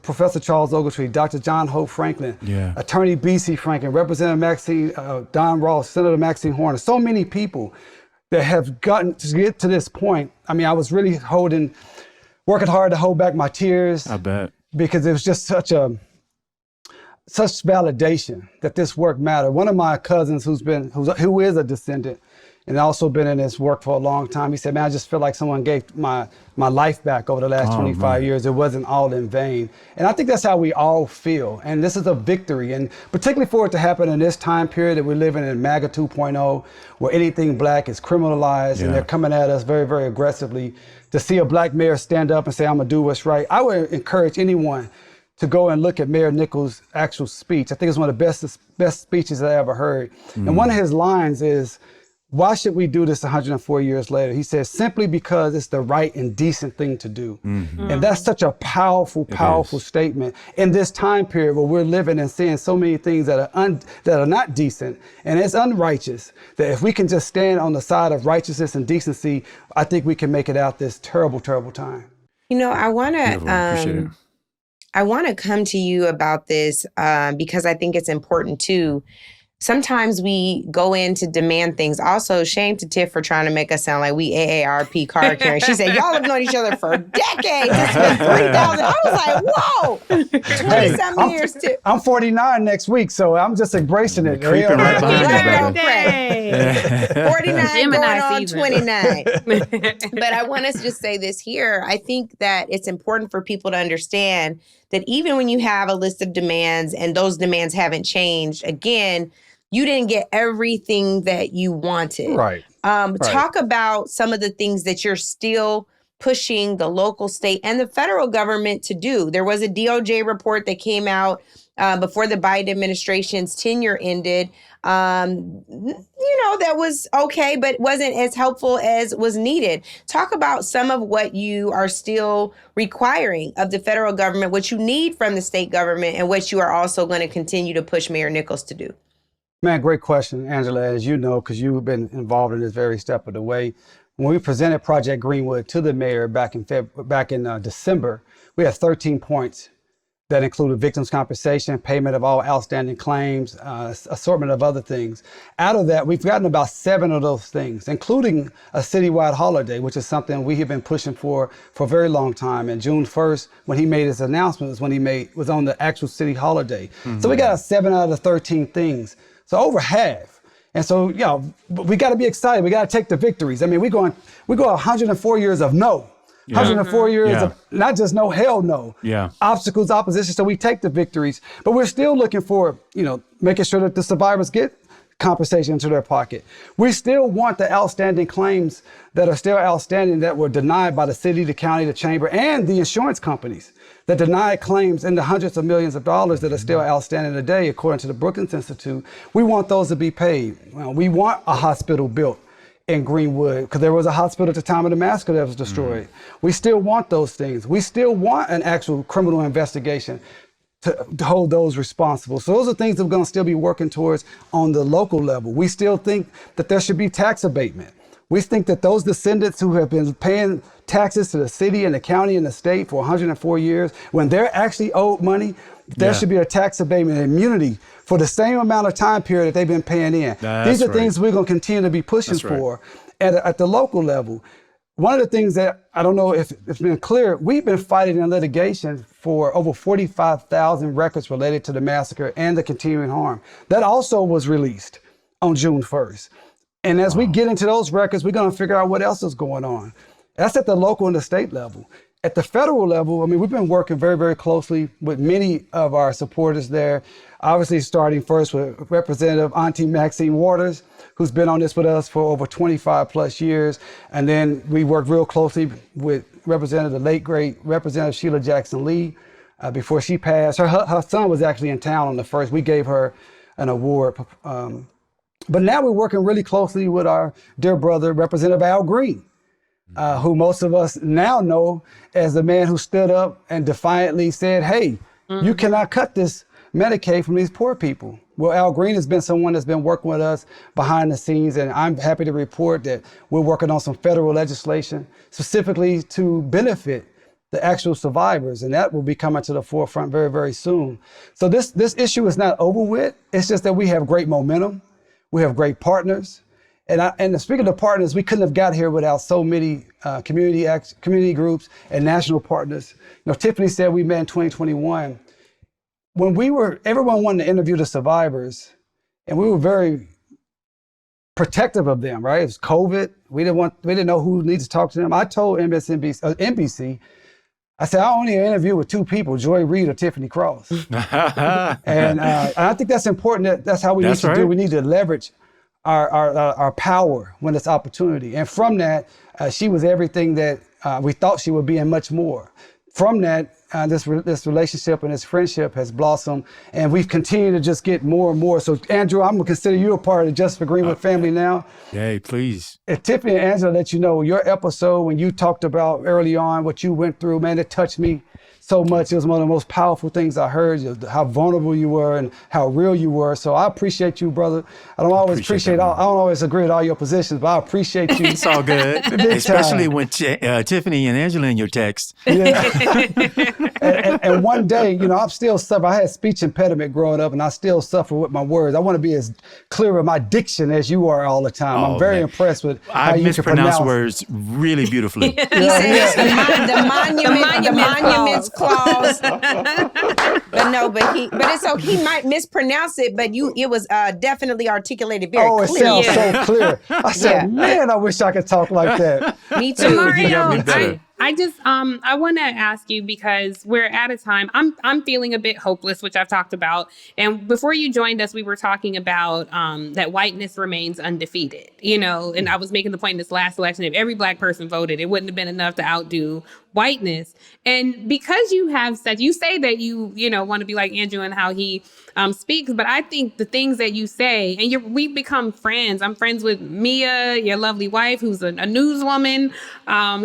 Professor Charles Ogletree, Dr. John Hope Franklin, Attorney B.C. Franklin, Representative Maxine, Don Ross, Senator Maxine Horner, so many people that have gotten to get to this point. I mean, I was really working hard to hold back my tears. I bet. Because it was just such validation that this work mattered. One of my cousins who is a descendant and also been in this work for a long time, he said, man, I just feel like someone gave my life back over the last 25 years. It wasn't all in vain. And I think that's how we all feel. And this is a victory. And particularly for it to happen in this time period that we're living in MAGA 2.0, where anything black is criminalized and they're coming at us very, very aggressively. To see a black mayor stand up and say, I'm gonna do what's right. I would encourage anyone to go and look at Mayor Nichols' actual speech. I think it's one of the best speeches I ever heard. And one of his lines is, why should we do this 104 years later? He says, simply because it's the right and decent thing to do. And that's such a powerful statement in this time period where we're living and seeing so many things that are not decent and it's unrighteous, that if we can just stand on the side of righteousness and decency, I think we can make it out this terrible, terrible time. I want to come to you about this because I think it's important too. Sometimes we go in to demand things. Also, shame to Tiff for trying to make us sound like we AARP card carrying. She said, y'all have known each other for decades. It's been 3,000. I was like, whoa, 20-something years, Tiff. I'm 49 next week, so I'm just embracing it. Creeping right behind you, 49 going on 29. But I want us to just say this here. I think that it's important for people to understand that even when you have a list of demands and those demands haven't changed, again, you didn't get everything that you wanted. Right. Talk about some of the things that you're still pushing the local, state, and the federal government to do. There was a DOJ report that came out before the Biden administration's tenure ended. That was okay, but wasn't as helpful as was needed. Talk about some of what you are still requiring of the federal government, what you need from the state government, and what you are also going to continue to push Mayor Nichols to do. Man, great question, Angela. As you know, because you've been involved in this very step of the way. When we presented Project Greenwood to the mayor back in December, we had 13 points that included victims' compensation, payment of all outstanding claims, assortment of other things. Out of that, we've gotten about 7 of those things, including a citywide holiday, which is something we have been pushing for a very long time. And June 1st, when he made his announcement, was when he was on the actual city holiday. So we got 7 out of the 13 things. So over half. And so, we got to be excited. We got to take the victories. I mean, we go 104 years of no. 104 years of not just no, hell no. Obstacles, opposition. So we take the victories, but we're still looking for, making sure that the survivors get compensation into their pocket. We still want the outstanding claims that are still outstanding that were denied by the city, the county, the chamber, and the insurance companies that denied claims in the hundreds of millions of dollars that are still outstanding today, according to the Brookings Institute. We want those to be paid. We want a hospital built in Greenwood, because there was a hospital at the time of the massacre that was destroyed. We still want those things. We still want an actual criminal investigation to hold those responsible. So those are things that we're going to still be working towards on the local level. We still think that there should be tax abatement. We think that those descendants who have been paying taxes to the city and the county and the state for 104 years, when they're actually owed money, there should be a tax abatement and immunity for the same amount of time period that they've been paying in. These are things we're going to continue to be pushing for at the local level. One of the things that I don't know if it's been clear, we've been fighting in litigation for over 45,000 records related to the massacre and the continuing harm. That also was released on June 1st. And as we get into those records, we're going to figure out what else is going on. That's at the local and the state level. At the federal level, I mean, we've been working very, very closely with many of our supporters there. Obviously, starting first with Representative Auntie Maxine Waters, who's been on this with us for over 25 plus years. And then we worked real closely with the late, great Representative Sheila Jackson Lee before she passed. Her son was actually in town on the first. We gave her an award. But now we're working really closely with our dear brother, Representative Al Green, who most of us now know as the man who stood up and defiantly said, hey, you cannot cut this Medicaid from these poor people. Well, Al Green has been someone that's been working with us behind the scenes, and I'm happy to report that we're working on some federal legislation specifically to benefit the actual survivors, and that will be coming to the forefront very, very soon. So this issue is not over with. It's just that we have great momentum. We have great partners. And speaking of partners, we couldn't have got here without so many community groups and national partners. You know, Tiffany said we met in 2021. When everyone wanted to interview the survivors, and we were very protective of them, right? It was COVID. We didn't know who needs to talk to them. I told NBC, I said, I only interview with two people, Joy Reid or Tiffany Cross. And I think that's important. That's how we need to do. We need to leverage our power when it's opportunity. And from that, she was everything that we thought she would be and much more. From that, this relationship and this friendship has blossomed, and we've continued to just get more and more. So, Andrew, I'm gonna consider you a part of the Just for Greenwood family now. Hey, please. If Tiffany and Angela let you know, your episode when you talked about early on what you went through, man, it touched me so much. It was one of the most powerful things I heard, how vulnerable you were and how real you were. So I appreciate you, brother. I don't always I don't always agree with all your positions, but I appreciate you. It's all good. Especially when Tiffany and Angela in your text. Yeah. and one day, you know, I'm still suffering. I had speech impediment growing up, and I still suffer with my words. I want to be as clear with my diction as you are all the time. I'm very impressed with how you mispronounce words really beautifully. He says the monuments clause. but it's okay. He might mispronounce it, but it was definitely articulated very clear. It sounds so clear. I said, man, I wish I could talk like that. Me too. Mario, I just I want to ask you, because we're at a time, I'm feeling a bit hopeless, which I've talked about. And before you joined us, we were talking about that whiteness remains undefeated, you know, and I was making the point in this last election, if every Black person voted, it wouldn't have been enough to outdo whiteness. And because you say that you want to be like Andrew and how he speaks, but I think the things that you say, and we've become friends. I'm friends with Mia, your lovely wife, who's a newswoman.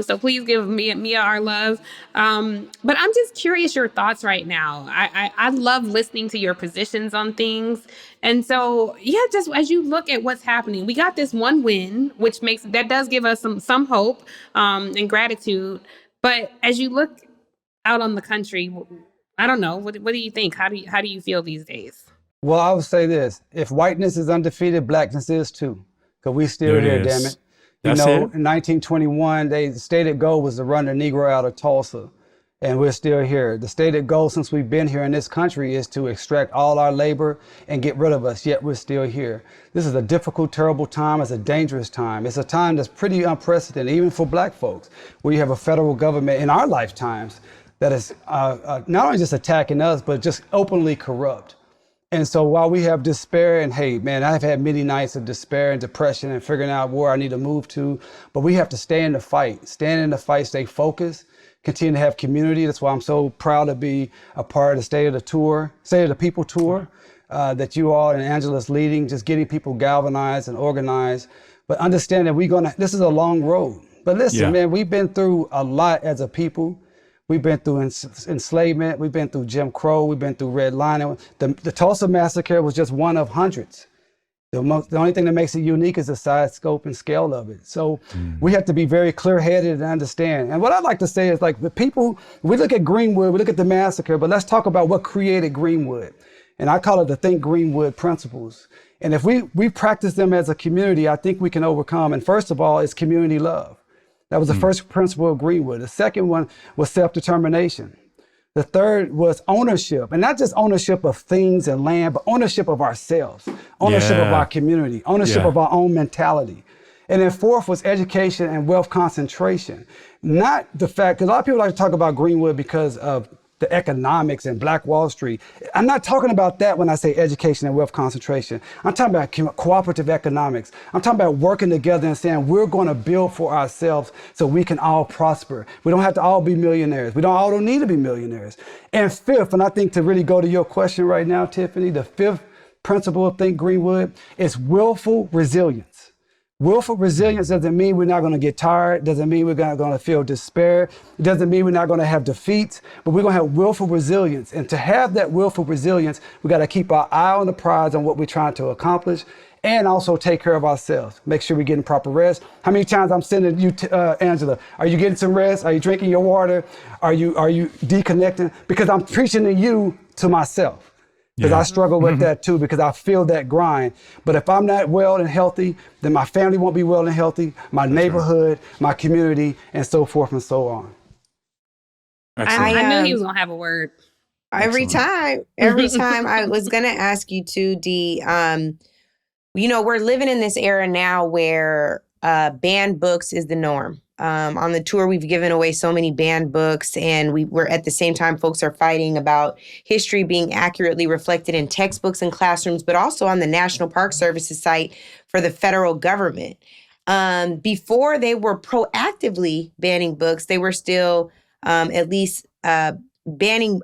So please give Mia our love. But I'm just curious your thoughts right now. I love listening to your positions on things. And so, just as you look at what's happening, we got this one win, that does give us some hope and gratitude. But as you look out on the country, I don't know. What do you think? How do you feel these days? Well, I would say this: if whiteness is undefeated, Blackness is too, because we still here. Damn it! In 1921, the stated goal was to run the Negro out of Tulsa, and we're still here. The stated goal since we've been here in this country is to extract all our labor and get rid of us, yet we're still here. This is a difficult, terrible time. It's a dangerous time. It's a time that's pretty unprecedented, even for Black folks, where you have a federal government in our lifetimes that is not only just attacking us, but just openly corrupt. And so while we have despair, and hey, man, I've had many nights of despair and depression and figuring out where I need to move to, but we have to stay in the fight, stay focused, continue to have community. That's why I'm so proud to be a part of the State of the People tour that you all and Angela's leading, just getting people galvanized and organized, but understand that this is a long road. But listen, man, we've been through a lot as a people. We've been through enslavement. We've been through Jim Crow. We've been through redlining. The Tulsa massacre was just one of hundreds. The only thing that makes it unique is the size, scope, and scale of it. So we have to be very clear-headed and understand. And what I'd like to say is, like, the people, we look at Greenwood, we look at the massacre, but let's talk about what created Greenwood. And I call it the Think Greenwood principles. And if we practice them as a community, I think we can overcome. And first of all, it's community love. That was the first principle of Greenwood. The second one was self-determination. The third was ownership, and not just ownership of things and land, but ownership of ourselves, ownership of our community, ownership of our own mentality. And then fourth was education and wealth concentration. Not the fact, because a lot of people like to talk about Greenwood because of the economics and Black Wall Street. I'm not talking about that when I say education and wealth concentration. I'm talking about cooperative economics. I'm talking about working together and saying we're going to build for ourselves so we can all prosper. We don't have to all be millionaires. We all don't need to be millionaires. And fifth, and I think to really go to your question right now, Tiffany, the fifth principle of Think Greenwood is willful resilience. Willful resilience doesn't mean we're not going to get tired, doesn't mean we're not going to feel despair, it doesn't mean we're not going to have defeats, but we're going to have willful resilience. And to have that willful resilience, we got to keep our eye on the prize on what we're trying to accomplish, and also take care of ourselves. Make sure we're getting proper rest. How many times I'm sending you, Angela, are you getting some rest? Are you drinking your water? Are you deconnecting? Because I'm preaching to you, to myself. Because I struggle with that too, because I feel that grind. But if I'm not well and healthy, then my family won't be well and healthy, my neighborhood, my community, and so forth and so on. I knew he was going to have a word. Every time I was going to ask you too, Dee, we're living in this era now where banned books is the norm. On the tour, we've given away so many banned books, and we're at the same time, folks are fighting about history being accurately reflected in textbooks and classrooms, but also on the National Park Service's site for the federal government. Before they were proactively banning books, they were still at least banning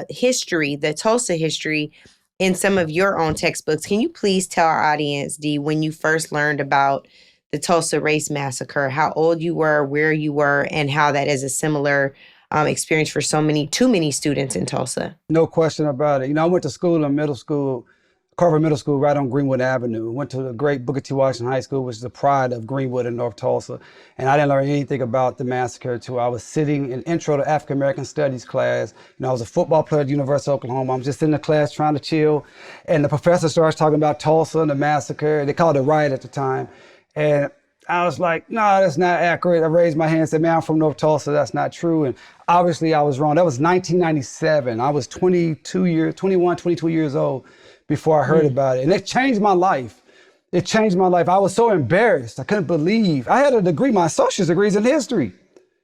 history, the Tulsa history, in some of your own textbooks. Can you please tell our audience, Dee, when you first learned about the Tulsa Race Massacre, how old you were, where you were, and how that is a similar experience for too many students in Tulsa? No question about it. I went to school in middle school, Carver Middle School, right on Greenwood Avenue. Went to the great Booker T. Washington High School, which is the pride of Greenwood in North Tulsa. And I didn't learn anything about the massacre until I was sitting in intro to African American Studies class. I was a football player at the University of Oklahoma. I'm just in the class trying to chill. And the professor starts talking about Tulsa and the massacre. They called it a riot at the time. And I was like, no, that's not accurate. I raised my hand and said, man, I'm from North Tulsa. That's not true. And obviously I was wrong. That was 1997. I was 22 years old before I heard about it. And it changed my life. It changed my life. I was so embarrassed. I couldn't believe. I had a degree, my associate's degree is in history.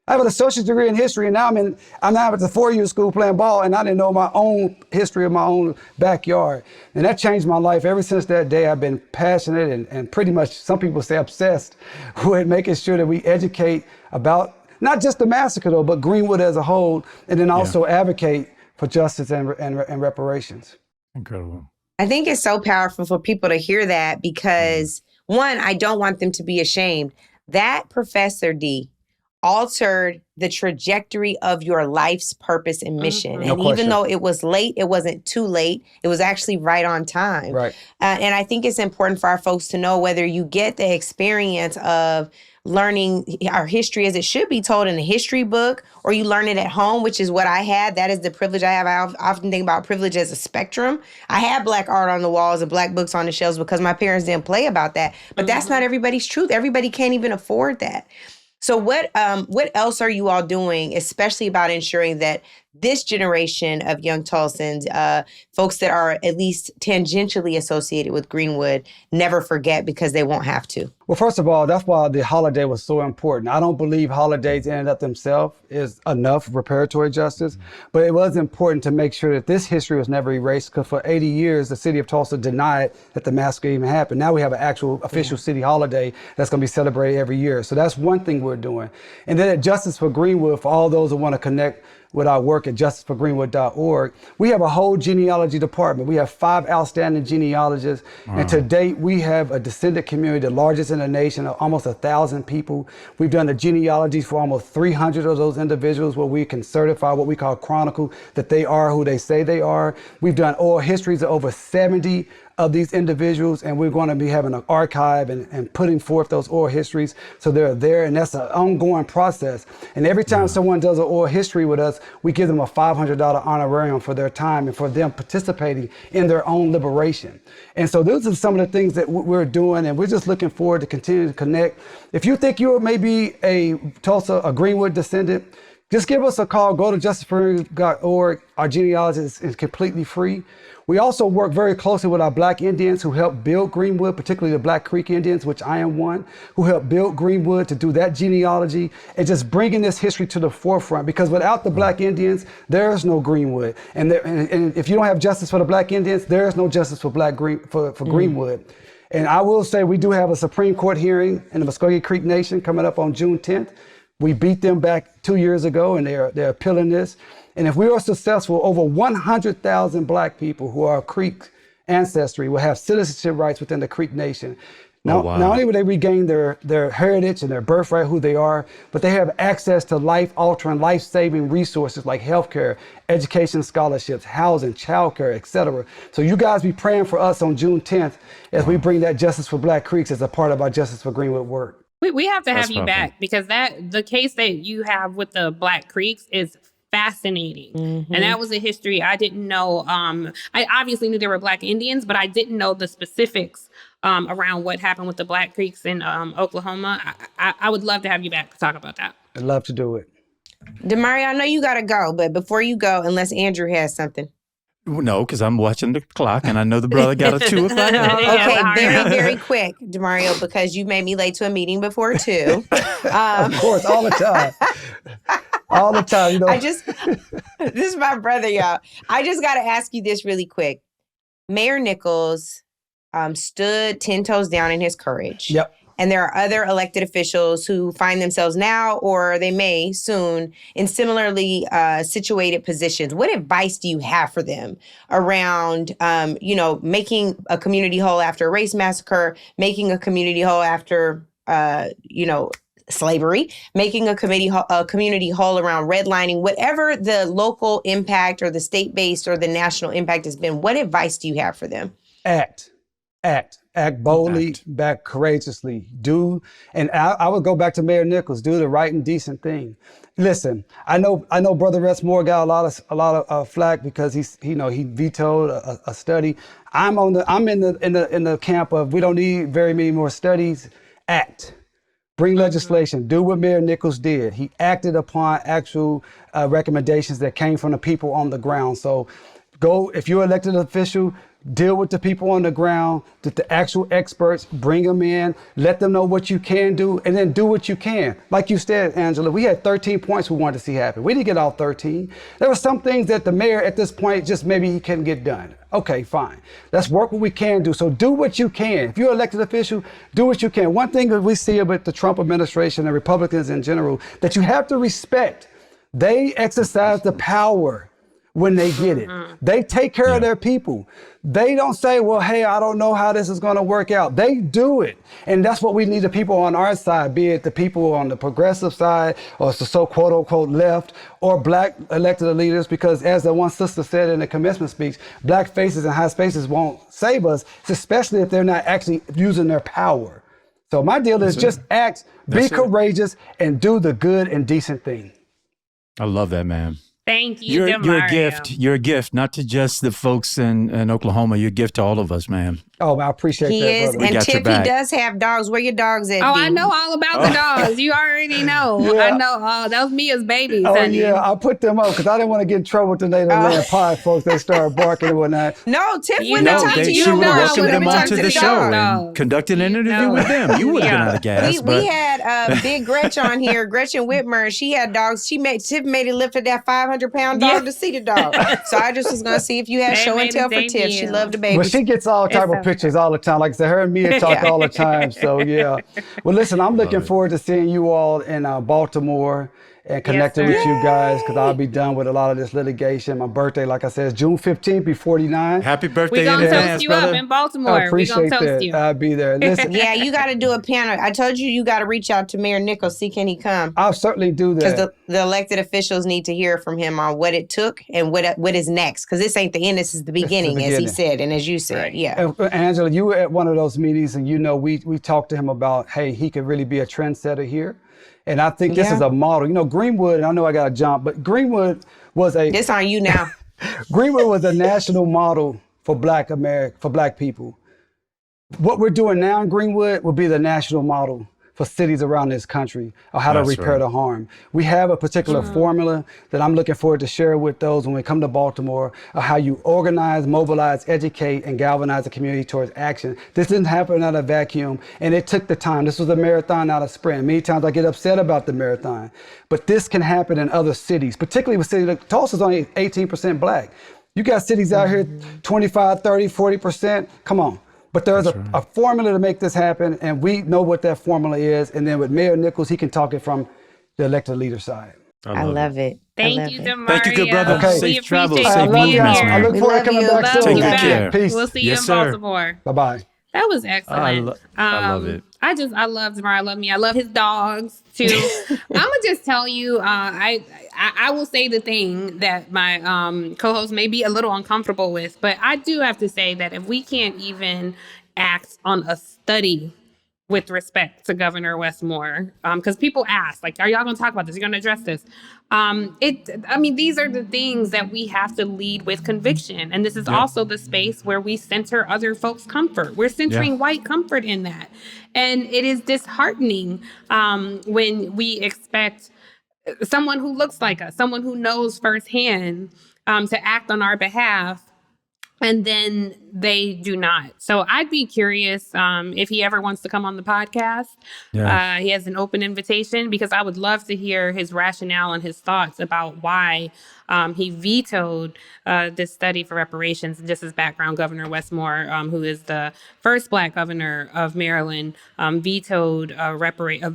I have an associate's degree in history, and now I'm now at the 4-year school playing ball, and I didn't know my own history of my own backyard. And that changed my life. Ever since that day, I've been passionate and pretty much, some people say obsessed with making sure that we educate about not just the massacre though, but Greenwood as a whole, and then also advocate for justice and reparations. Incredible. I think it's so powerful for people to hear that because, one, I don't want them to be ashamed. That Professor D altered the trajectory of your life's purpose and mission. And even though it was late, it wasn't too late. It was actually right on time. Right. And I think it's important for our folks to know whether you get the experience of learning our history as it should be told in a history book, or you learn it at home, which is what I had. That is the privilege I have. I often think about privilege as a spectrum. I had Black art on the walls and Black books on the shelves because my parents didn't play about that. But that's not everybody's truth. Everybody can't even afford that. So what else are you all doing, especially about ensuring that this generation of young Tulsans, folks that are at least tangentially associated with Greenwood, never forget because they won't have to? Well, first of all, that's why the holiday was so important. I don't believe holidays in and of themselves is enough reparatory justice, but it was important to make sure that this history was never erased, because for 80 years, the city of Tulsa denied that the massacre even happened. Now we have an actual official city holiday that's going to be celebrated every year. So that's one thing we're doing. And then at Justice for Greenwood, for all those who want to connect with our work at justiceforgreenwood.org. We have a whole genealogy department. We have 5 outstanding genealogists. And to date, we have a descendant community, the largest in the nation, of almost 1,000 people. We've done the genealogies for almost 300 of those individuals where we can certify what we call chronicle, that they are who they say they are. We've done oral histories of over 70 of these individuals, and we're going to be having an archive and putting forth those oral histories so they're there, and that's an ongoing process. And every time someone does an oral history with us, we give them a $500 honorarium for their time and for them participating in their own liberation. And so those are some of the things that we're doing, and we're just looking forward to continue to connect. If you think you're maybe a Greenwood descendant, just give us a call. Go to justiceforgreenwood.org. Our genealogy is completely free. We also work very closely with our Black Indians who helped build Greenwood, particularly the Black Creek Indians, which I am one, who helped build Greenwood, to do that genealogy and just bringing this history to the forefront. Because without the Black Indians, there is no Greenwood. And if you don't have justice for the Black Indians, there is no justice for Greenwood. And I will say we do have a Supreme Court hearing in the Muskogee Creek Nation coming up on June 10th. We beat them back 2 years ago, and they're appealing this. And if we are successful, over 100,000 Black people who are Creek ancestry will have citizenship rights within the Creek Nation. Now, not only will they regain their heritage and their birthright, who they are, but they have access to life-altering, life-saving resources like healthcare, education scholarships, housing, childcare, etc. So you guys be praying for us on June 10th as we bring that Justice for Black Creeks as a part of our Justice for Greenwood work. We have to have you back, because the case that you have with the Black Creeks is fascinating. Mm-hmm. And that was a history I didn't know. I obviously knew there were Black Indians, but I didn't know the specifics around what happened with the Black Creeks in Oklahoma. I would love to have you back to talk about that. I'd love to do it. Damari, I know you got to go, but before you go, unless Andrew has something. No, because I'm watching the clock and I know the brother got a 2 o'clock. Okay, very, very quick, Demario, because you made me late to a meeting before 2. Of course, all the time. All the time, you know. This is my brother, y'all. I just got to ask you this really quick. Mayor Nichols stood 10 toes down in his courage. Yep. And there are other elected officials who find themselves now, or they may soon, in similarly situated positions. What advice do you have for them around, making a community whole after a race massacre, making a community whole after, slavery, making a community whole around redlining, whatever the local impact or the state-based or the national impact has been? What advice do you have for them? Act boldly, act courageously. I would go back to Mayor Nichols, do the right and decent thing. Listen, I know Brother Retzmore got a lot of flack because he vetoed a study. I'm in the camp of we don't need very many more studies. Act. Bring legislation. Do what Mayor Nichols did. He acted upon actual recommendations that came from the people on the ground. So go, if you're an elected official, deal with the people on the ground, the actual experts, bring them in, let them know what you can do, and then do what you can. Like you said, Angela, we had 13 points we wanted to see happen. We didn't get all 13. There were some things that the mayor at this point just maybe he couldn't get done. Okay, fine. Let's work what we can do. So do what you can. If you're an elected official, do what you can. One thing that we see about the Trump administration and Republicans in general, that you have to respect, they exercise the power when they get it. They take care of their people. They don't say, well, hey, I don't know how this is going to work out. They do it. And that's what we need the people on our side, be it the people on the progressive side or the so quote unquote left or Black elected leaders, because as the one sister said in the commencement speech, Black faces and high spaces won't save us, especially if they're not actually using their power. So my deal is just act, be courageous, and do the good and decent thing. I love that, man. Thank you, You're a gift. You're a gift, not to just the folks in Oklahoma. You're a gift to all of us, man. Oh, I appreciate that, is, brother. and Tiff, he does have dogs. Where your dogs at? Oh, I know all about the dogs. You already know. Yeah. I know. That was Mia's babies. Oh, honey. yeah. I put them up because I didn't want to get in trouble with the native land pod folks. They started barking and whatnot. No, Tiff wouldn't have talked to you. She would have welcomed would've them talked onto to the show and conducted an interview with them. You would have been out of gas. We had Big Gretch on here, Gretchen Whitmer. She had dogs. Tiff made it lifted that 500-pound dog to see the dog. So I just was going to see if you had show and tell for Tiff. She loved the baby. Well, she gets all type of pictures all the time. Like I said, her and Mia talk all the time. So, yeah. Well, listen, I'm looking forward to seeing you all in Baltimore and connecting sir. with you guys, because I'll be done with a lot of this litigation. My birthday, like I said, is June 15th, be 49. Happy birthday We're in going to advance, toast you brother. up in Baltimore. I We're going appreciate to toast that. you. I'll be there. Listen, Yeah, you got to do a panel. I told you got to reach out to Mayor Nichols, see can he come. I'll certainly do Because that. the elected officials need to hear from him on what it took and what is next. Because this ain't the end, this is the beginning, as he said, and as you said. Right. Yeah. And Angela, you were at one of those meetings, and we talked to him about, hey, he could really be a trendsetter here. And I think this is a model. Greenwood, and I know I got to jump, but Greenwood was This on you now. Greenwood was a national model for Black people. What we're doing now in Greenwood will be the national model for cities around this country of how to repair the harm. We have a particular formula that I'm looking forward to share with those when we come to Baltimore of how you organize, mobilize, educate, and galvanize the community towards action. This didn't happen out of a vacuum, and it took the time. This was a marathon, not a sprint. Many times I get upset about the marathon, but this can happen in other cities, particularly with cities like Tulsa's only 18% Black. You got cities out here 25, 30, 40%. Come on. But there's a formula to make this happen, and we know what that formula is. And then with Mayor Nichols, he can talk it from the elected leader side. I love it. Thank you, Jabari. Thank you, good brother. Okay. Safe travels, appreciate safe you I love being y'all. here. I look forward to coming back Love soon. you Take back. care. Peace. We'll see you Yes, in sir. Baltimore. Bye-bye. That was excellent. I love it. I love Jabari. I love me. I love his dogs too. I'm gonna just tell you. I will say the thing that my co-host may be a little uncomfortable with, but I do have to say that if we can't even act on a study with respect to Governor Westmore, because people ask, like, are y'all going to talk about this? Are you going to address this? These are the things that we have to lead with conviction. And this is also the space where we center other folks' comfort. We're centering white comfort in that. And it is disheartening when we expect someone who looks like us, someone who knows firsthand to act on our behalf, and then they do not. So I'd be curious if he ever wants to come on the podcast. Yeah. He has an open invitation, because I would love to hear his rationale and his thoughts about why he vetoed this study for reparations. And just his background, Governor Westmore, who is the first Black governor of Maryland, vetoed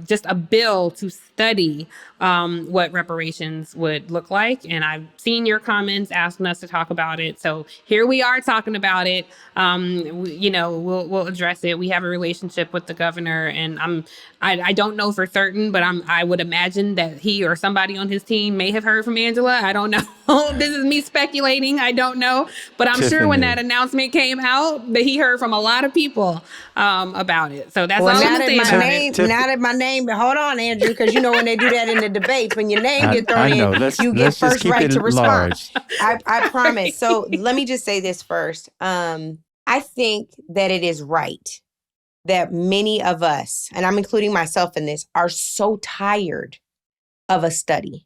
just a bill to study what reparations would look like. And I've seen your comments asking us to talk about it. So here we are talking about it. We'll address it. We have a relationship with the governor, and I don't know for certain, but I would imagine that he or somebody on his team may have heard from Angela. I don't know. This is me speculating. I don't know, but I'm sure when that announcement came out that he heard from a lot of people about it. So that's all I'm gonna say about it. Now that my name, hold on, Andrew, because when they do that in the debates, when your name gets thrown in, you get let's first keep right it to respond. large. I promise. So let me just say this first. I think that it is right that many of us, and I'm including myself in this, are so tired of a study.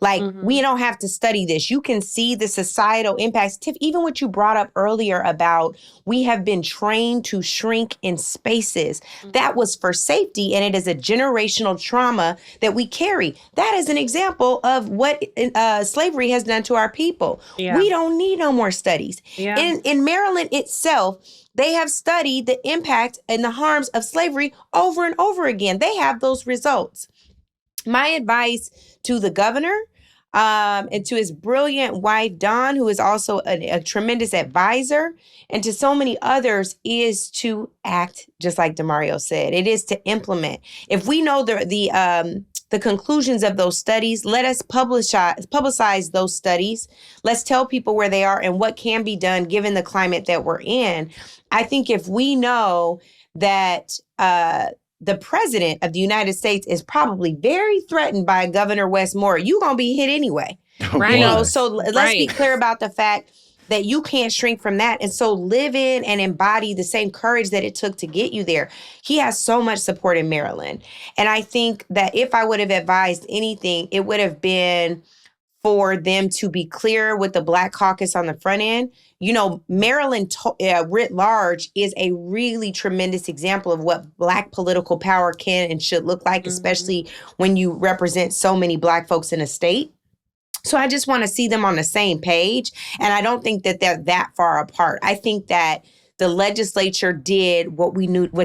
Like, we don't have to study this. You can see the societal impacts. Tiff, even what you brought up earlier about we have been trained to shrink in spaces. That was for safety, and it is a generational trauma that we carry. That is an example of what slavery has done to our people. Yeah. We don't need no more studies. Yeah. In Maryland itself, they have studied the impact and the harms of slavery over and over again. They have those results. My advice to the governor and to his brilliant wife, Dawn, who is also a tremendous advisor, and to so many others, is to act just like Demario said. It is to implement. If we know the conclusions of those studies, let us publicize those studies. Let's tell people where they are and what can be done given the climate that we're in. I think if we know that the president of the United States is probably very threatened by Governor Westmore, you're going to be hit anyway. Right. So let's be clear about the fact that you can't shrink from that. And so live in and embody the same courage that it took to get you there. He has so much support in Maryland. And I think that if I would have advised anything, it would have been for them to be clear with the Black Caucus on the front end. Maryland writ large is a really tremendous example of what Black political power can and should look like, especially when you represent so many Black folks in a state. So I just want to see them on the same page. And I don't think that they're that far apart. I think that the legislature did what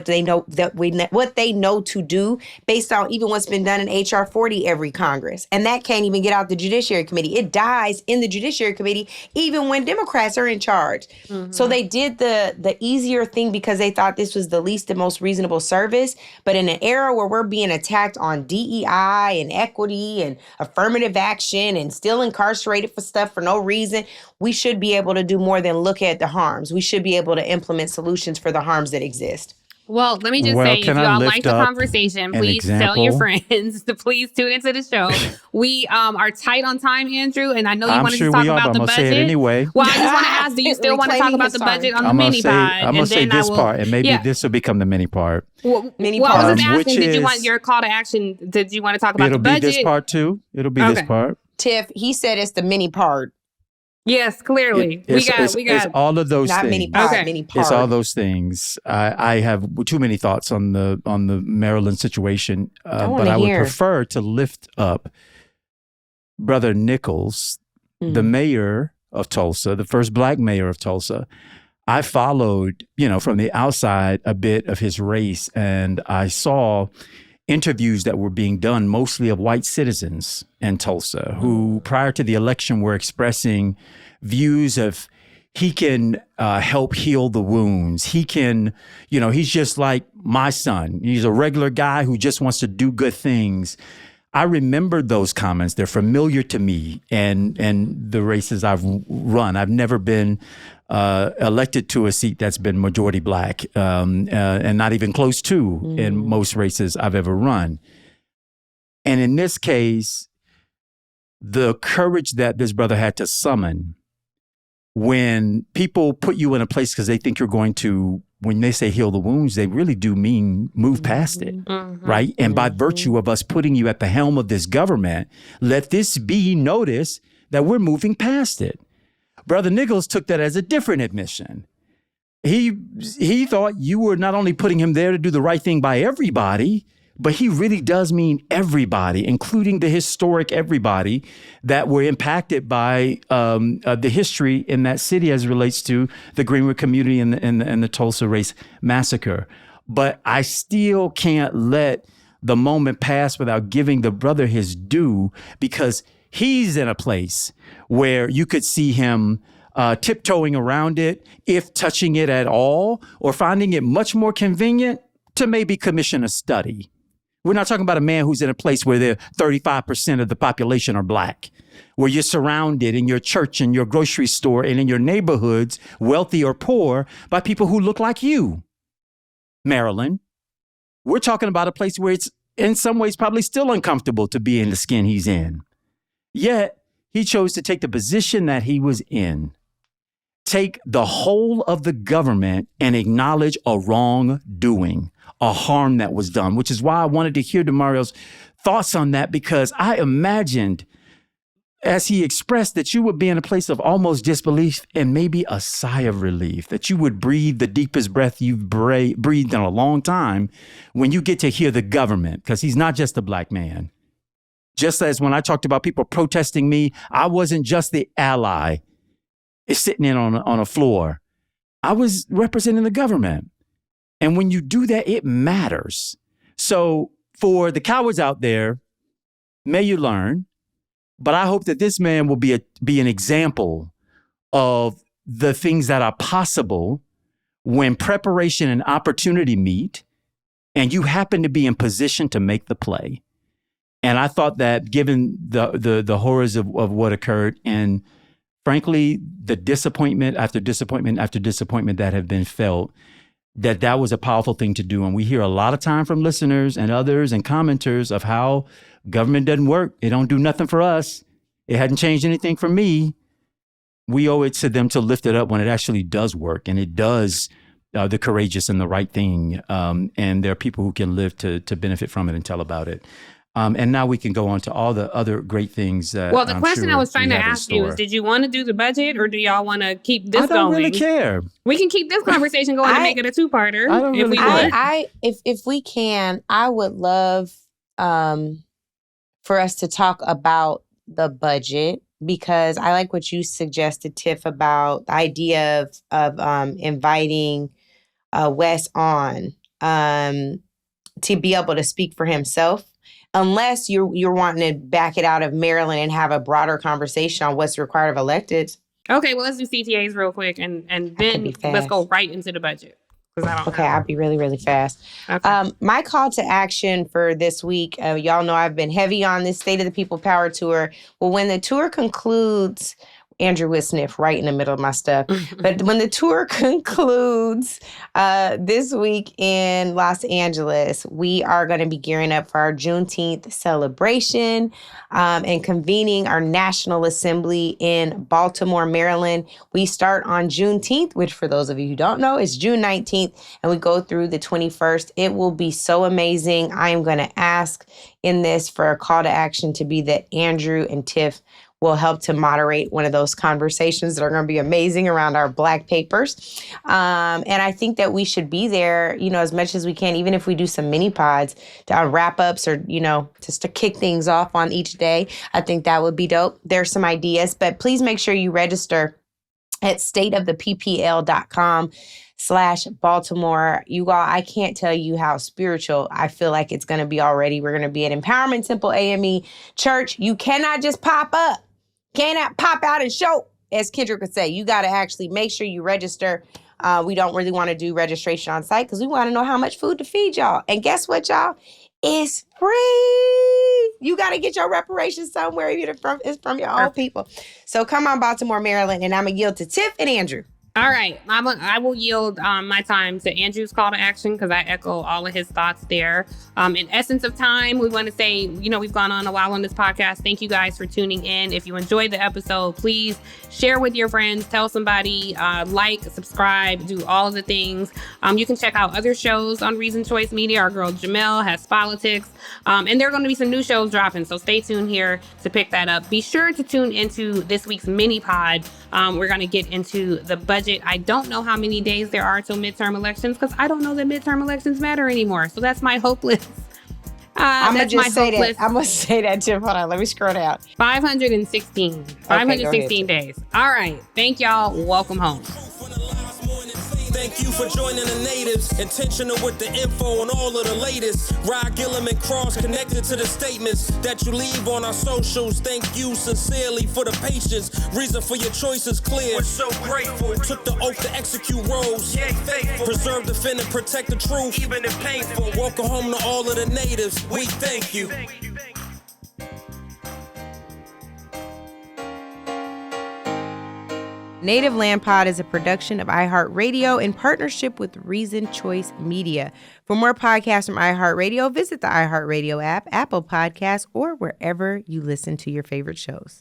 they know to do based on even what's been done in HR 40 every Congress. And that can't even get out the Judiciary Committee. It dies in the Judiciary Committee even when Democrats are in charge. Mm-hmm. So they did the easier thing because they thought this was the least and most reasonable service. But in an era where we're being attacked on DEI and equity and affirmative action and still incarcerated for stuff for no reason, we should be able to do more than look at the harms. We should be able to implement solutions for the harms that exist. Well, let me just say, if y'all like the conversation, please tell your friends to please tune into the show. We are tight on time, Andrew, and I know you wanted to talk about the budget. Say it anyway. Well, I just want to ask, do you still want to talk about the budget on the mini pod? I'm going to say this part, and maybe this will become the mini part. Well, I was just asking, did you want your call to action? Did you want to talk about the budget? It'll be this part too. It'll be this part. Tiff, he said it's the mini part. Yes, clearly. We got it's all of those not things. Mini part, mini part. It's all those things. I have too many thoughts on the Maryland situation, but I would prefer to lift up Brother Nichols, the mayor of Tulsa, the first Black mayor of Tulsa. I followed, from the outside a bit of his race, and I saw interviews that were being done mostly of white citizens in Tulsa who prior to the election were expressing views of he can help heal the wounds. He can, he's just like my son. He's a regular guy who just wants to do good things. I remembered those comments. They're familiar to me and the races I've run. I've never been elected to a seat that's been majority Black and not even close to in most races I've ever run. And in this case, the courage that this brother had to summon when people put you in a place because they think you're going to, when they say heal the wounds, they really do mean move past it, right? And by virtue of us putting you at the helm of this government, let this be notice that we're moving past it. Brother Nichols took that as a different admission. He thought you were not only putting him there to do the right thing by everybody, but he really does mean everybody, including the historic everybody that were impacted by the history in that city as it relates to the Greenwood community and the Tulsa race massacre. But I still can't let the moment pass without giving the brother his due, because he's in a place where you could see him tiptoeing around it, if touching it at all, or finding it much more convenient to maybe commission a study. We're not talking about a man who's in a place where 35% of the population are Black, where you're surrounded in your church and your grocery store and in your neighborhoods, wealthy or poor, by people who look like you. Maryland, we're talking about a place where it's in some ways probably still uncomfortable to be in the skin he's in. Yet he chose to take the position that he was in, take the whole of the government and acknowledge a wrongdoing, a harm that was done, which is why I wanted to hear Damario's thoughts on that, because I imagined, as he expressed, that you would be in a place of almost disbelief and maybe a sigh of relief, that you would breathe the deepest breath you've breathed in a long time when you get to hear the government, because he's not just a Black man. Just as when I talked about people protesting me, I wasn't just the ally sitting in on a floor. I was representing the government. And when you do that, it matters. So for the cowards out there, may you learn. But I hope that this man will be an example of the things that are possible when preparation and opportunity meet and you happen to be in position to make the play. And I thought that given the horrors of what occurred and frankly, the disappointment after disappointment after disappointment that have been felt, that was a powerful thing to do. And we hear a lot of time from listeners and others and commenters of how government doesn't work. It don't do nothing for us. It hadn't changed anything for me. We owe it to them to lift it up when it actually does work. And it does the courageous and the right thing. And there are people who can live to benefit from it and tell about it. And now we can go on to all the other great things. Well, the question I was trying to ask you is, did you want to do the budget or do y'all want to keep this going? I don't really care. We can keep this conversation going and make it a two-parter. I don't really care. If we can, I would love for us to talk about the budget because I like what you suggested, Tiff, about the idea of inviting Wes on to be able to speak for himself. Unless you're wanting to back it out of Maryland and have a broader conversation on what's required of electeds. Okay, well, let's do CTAs real quick, and then let's go right into the budget. I'll be really, really fast. Okay. My call to action for this week, y'all know I've been heavy on this State of the People Power Tour. Well, when the tour concludes, Andrew would sniff right in the middle of my stuff. But when the tour concludes this week in Los Angeles, we are going to be gearing up for our Juneteenth celebration and convening our National Assembly in Baltimore, Maryland. We start on Juneteenth, which for those of you who don't know, is June 19th, and we go through the 21st. It will be so amazing. I am going to ask in this for a call to action to be that Andrew and Tiff will help to moderate one of those conversations that are going to be amazing around our Black papers. And I think that we should be there, as much as we can, even if we do some mini pods to wrap ups or, just to kick things off on each day. I think that would be dope. There's some ideas, but please make sure you register at stateoftheppl.com/Baltimore. You all, I can't tell you how spiritual I feel like it's going to be already. We're going to be at Empowerment Temple AME Church. You cannot just pop up. Cannot pop out and show, as Kendrick would say. You got to actually make sure you register. We don't really want to do registration on site because we want to know how much food to feed y'all. And guess what, y'all? It's free. You got to get your reparations somewhere, even if it's from your own people. So come on, Baltimore, Maryland, and I'm going to yield to Tiff and Andrew. All right. I will yield my time to Andrew's call to action because I echo all of his thoughts there. In essence of time, we want to say, we've gone on a while on this podcast. Thank you guys for tuning in. If you enjoyed the episode, please share with your friends, tell somebody, like, subscribe, do all of the things. You can check out other shows on Reason Choice Media. Our girl Jamel has politics. And there are going to be some new shows dropping. So stay tuned here to pick that up. Be sure to tune into this week's mini pod. We're going to get into the budget. I don't know how many days there are till midterm elections because I don't know that midterm elections matter anymore. So that's my hopeless. I'm going to say that. I'm going to say that, Tim. Hold on. Let me scroll down. 516 days. All right. Thank y'all. Welcome home. Thank you for joining the natives. Intentional with the info on all of the latest. Gillum and Cross connected to the statements that you leave on our socials. Thank you sincerely for the patience. Reason for your choice is clear. We're so grateful. Took the oath to execute roles. Yeah, faithful. Preserve, defend, and protect the truth. Even if painful. Welcome home to all of the natives. We thank you. Native Land Pod is a production of iHeart Radio in partnership with Reason Choice Media. For more podcasts from iHeart Radio, visit the iHeart Radio app, Apple Podcasts, or wherever you listen to your favorite shows.